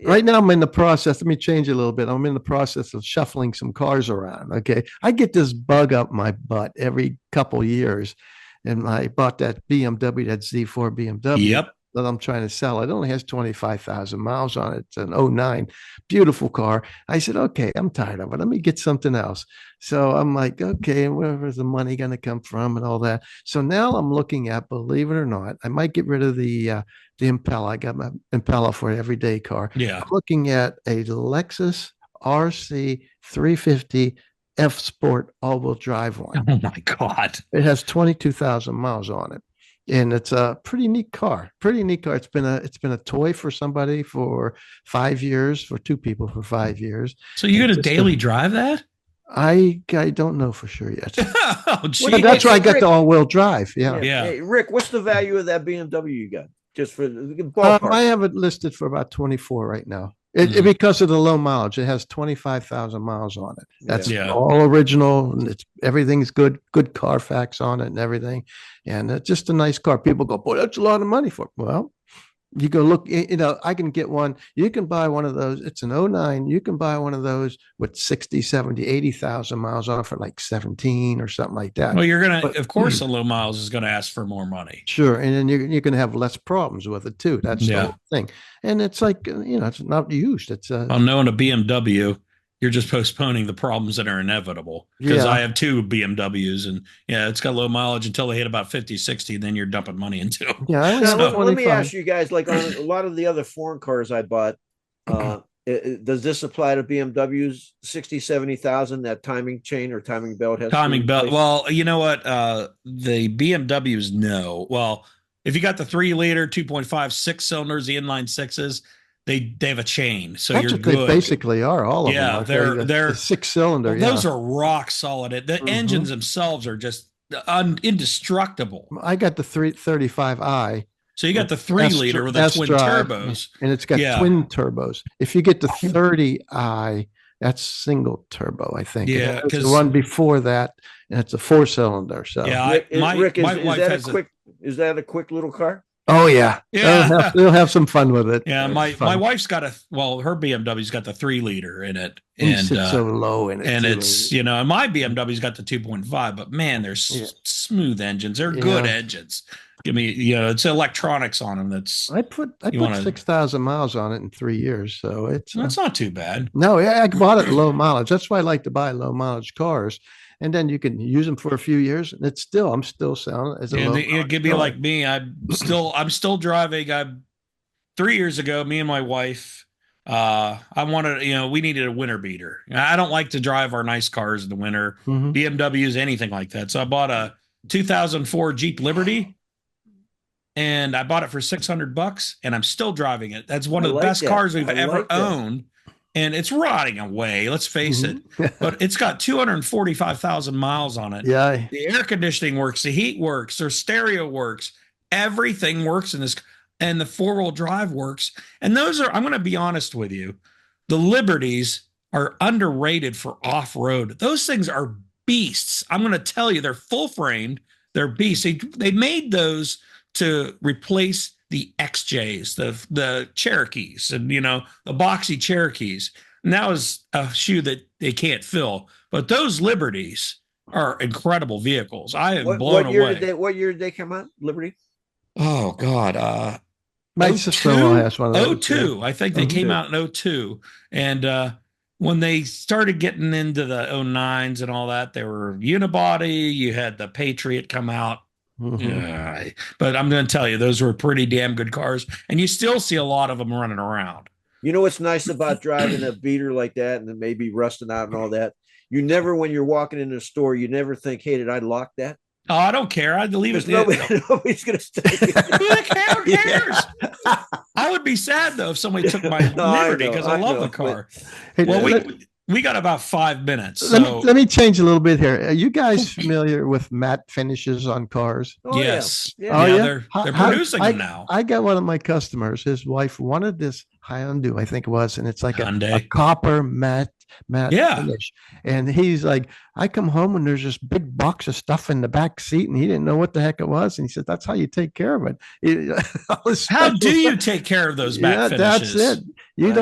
Right now, I'm in the process. Let me change it a little bit. I'm in the process of shuffling some cars around. Okay. I get this bug up my butt every couple years. And I bought that BMW, that Z4 BMW that I'm trying to sell. It only has 25,000 miles on it. It's an '09, beautiful car. I said, okay, I'm tired of it. Let me get something else. So I'm like, okay, where's the money going to come from and all that? So now I'm looking at, believe it or not, I might get rid of the Impala. I got my Impala for an everyday car. Yeah. I'm looking at a Lexus RC 350 F Sport all-wheel drive one. Oh my God. It has 22,000 miles on it. And it's a pretty neat car. It's been a toy for somebody for 5 years, for two people for 5 years. So you're going to daily drive that? I don't know for sure yet. Oh, but that's why I got the all-wheel drive. Yeah. Hey, Rick, what's the value of that BMW you got? Just for the ballpark. I have it listed for about 24 right now. Because of the low mileage, it has 25,000 miles on it. That's all original. And everything's good Carfax on it and everything. And it's just a nice car. People go, boy, that's a lot of money for it. Well, you go look, I can get one. You can buy one of those. It's an '09. You can buy one of those with 60, 70, 80,000 miles on it for like 17 or something like that. Well, of course, a low miles is going to ask for more money. Sure. And then you're going to have less problems with it too. That's the whole thing. And it's like, it's not used. It's knowing a BMW, you're just postponing the problems that are inevitable, because I have two BMWs and it's got low mileage until they hit about 50, 60. Then you're dumping money into them. Yeah. Let me ask you guys, like on a lot of the other foreign cars I bought, does this apply to BMWs 60, 70,000, that timing chain or timing belt has timing belt? Well, you know what? The BMWs, no. Well, if you got the 3-liter, 2.5, 6-cylinders, the inline sixes, they have a chain, so that's you're what good. They basically are. All of them. Yeah, they're 6-cylinder. Well, those are rock solid. The engines themselves are just indestructible. I got the 335i. So you got the 3-liter with the twin turbos, and it's got twin turbos. If you get the 30i, that's single turbo, I think. Yeah, because the one before that, and it's a 4-cylinder. So Rick, is that a quick little car? Oh yeah. They'll have some fun with it. Yeah, my wife's got her BMW's got the 3-liter in it, and it's so low in it, and it's and my BMW's got the 2.5. But man, they're smooth engines. They're good engines. Give me, it's electronics on them. I put 6,000 miles on it in 3 years, so that's not too bad. No, I bought it low mileage. That's why I like to buy low mileage cars. And then you can use them for a few years, and I'm still selling it as a low. It could be like me. I'm still driving. I'm 3 years ago, me and my wife, I wanted, we needed a winter beater. I don't like to drive our nice cars in the winter, BMWs, anything like that. So I bought a 2004 Jeep Liberty, and I bought it for $600, and I'm still driving it. That's one of the best cars we've ever owned. And it's rotting away, let's face it. But it's got 245,000 miles on it. Yeah. The air conditioning works, the heat works, their stereo works, everything works in this, and the 4-wheel drive works. And those are, I'm going to be honest with you, the Liberties are underrated for off-road. Those things are beasts. I'm going to tell you, they're full-framed, they're beasts. They made those to replace the XJs, the Cherokees, and the boxy Cherokees. And that was a shoe that they can't fill. But those Liberties are incredible vehicles. I am blown away. What year did they come out, Liberty? Oh God, my sister-in-law has one of those. 02. I think they came out in 02. And when they started getting into the 09s and all that, they were unibody. You had the Patriot come out. Yeah, but I'm going to tell you, those were pretty damn good cars, and you still see a lot of them running around. You know what's nice about driving a beater like that, and then maybe rusting out and all that? You never, when you're walking in a store, you never think, "Hey, did I lock that?" Oh, I don't care. I'd leave it. Nobody's going to stay. Who cares? I would be sad though if somebody took my Liberty, because I love the car. Well, we got about 5 minutes. So. Let me change a little bit here. Are you guys familiar with matte finishes on cars? Oh, yes. Yeah. They're producing them now. I got one of my customers. His wife wanted this Hyundai, I think it was, and it's like a copper matte finish. And he's like, I come home and there's this big box of stuff in the back seat, and he didn't know what the heck it was. And he said, "That's how you take care of it." How do you take care of those matte finishes? That's it. You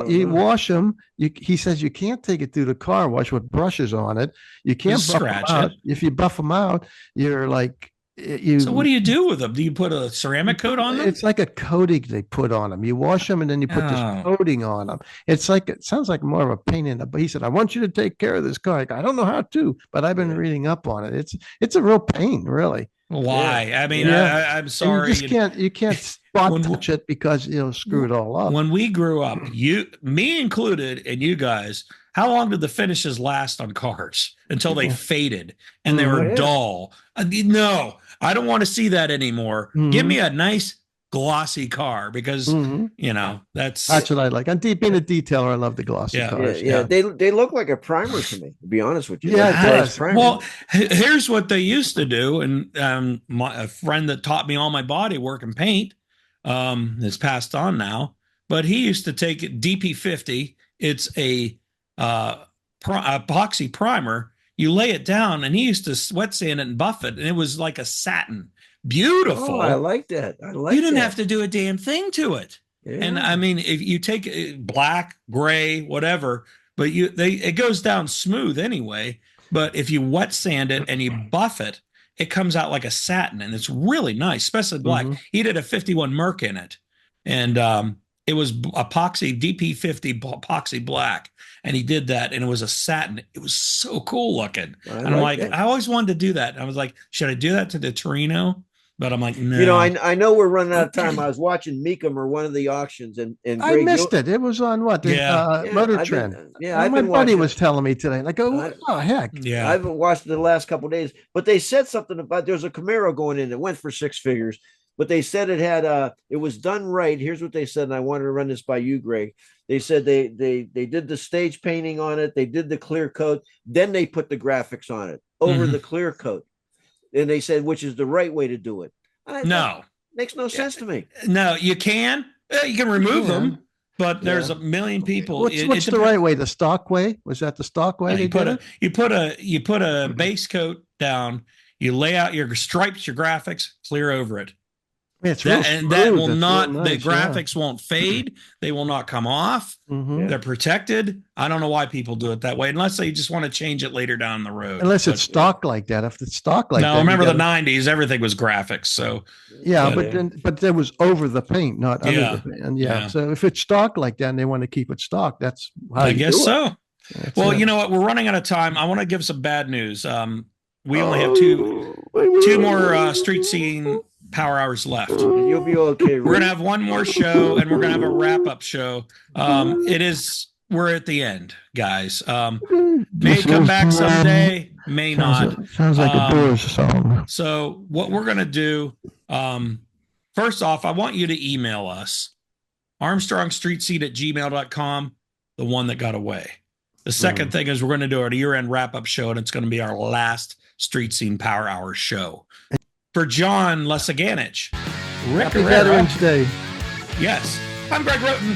you wash them. He says you can't take it through the car wash with brushes on it. You can't scratch it. If you buff them out, you're like, so what do you do with them? Do you put a ceramic coat on them? It's like a coating they put on them. You wash them and then you put this coating on them. It sounds like more of a pain in the butt. He said, "I want you to take care of this car." I don't know how to, but I've been reading up on it. It's a real pain, really. Why? Yeah. I mean, I'm sorry. You can't spot touch it because you'll screw it all up. When we grew up, me included, and you guys, how long did the finishes last on cars? Until they faded and they were dull. No, I don't want to see that anymore. Give me a nice glossy car, because that's what I like. I'm being a detailer. I love the glossy cars. Yeah. They look like a primer to me, to be honest with you. Yeah, it does. Well, here's what they used to do, and a friend that taught me all my body work and paint has passed on now, but he used to take DP50. It's a epoxy primer. You lay it down, and he used to wet sand it and buff it, and it was like a satin. Beautiful. Oh, I like that. You didn't have to do a damn thing to it. Yeah. And I mean, if you take black, gray, whatever, but it goes down smooth anyway. But if you wet sand it and you buff it, it comes out like a satin, and it's really nice, especially black. He did a 51 Merc in it, and it was epoxy DP50 epoxy black, and he did that, and it was a satin. It was so cool looking. And I'm like, I always wanted to do that. I was like, should I do that to the Torino? But I'm like, no. I know we're running out of time. I was watching Mecum or one of the auctions, and Greg, I missed it. It was on what? Motor Trend. My buddy was telling me today. Like, oh heck. Yeah. I haven't watched it the last couple of days, but they said something about there's a Camaro going in that went for 6 figures. But they said it had it was done right. Here's what they said, and I wanted to run this by you, Greg. They said they did the stage painting on it, they did the clear coat, then they put the graphics on it over the clear coat. And they said, which is the right way to do it. Makes no sense to me. No, you can remove them, but there's a million people. What's the right way? The stock way? Was that the stock way? You put a base coat down. You lay out your stripes, your graphics, clear over it. Yeah, that will not, the graphics won't fade. They will not come off. They're protected. I don't know why people do it that way, unless they just want to change it later down the road. Unless it's stock like that. If it's stock like that. No, remember the 90s, everything was graphics. So but there was over the paint, not under the paint. And so if it's stock like that and they want to keep it stock, that's how I guess so. Well, you know what? We're running out of time. I want to give some bad news. We only have two more street scene power hours left. You'll be okay. We're gonna have one more show, and we're gonna have a wrap-up show. We're at the end, guys. May come back someday, may not. Sounds like a Doors song. So what we're gonna do, first off, I want you to email us, armstrongstreetseat@gmail.com, the one that got away. The second thing is we're going to do our year-end wrap-up show, and it's going to be our last Street Scene Power Hour show. For John Lesaganich, Rick Happy Veterans Day. Yes. I'm Greg Roten.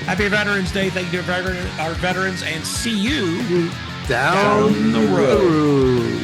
Happy Veterans Day. Thank you to our veterans, and see you down the road.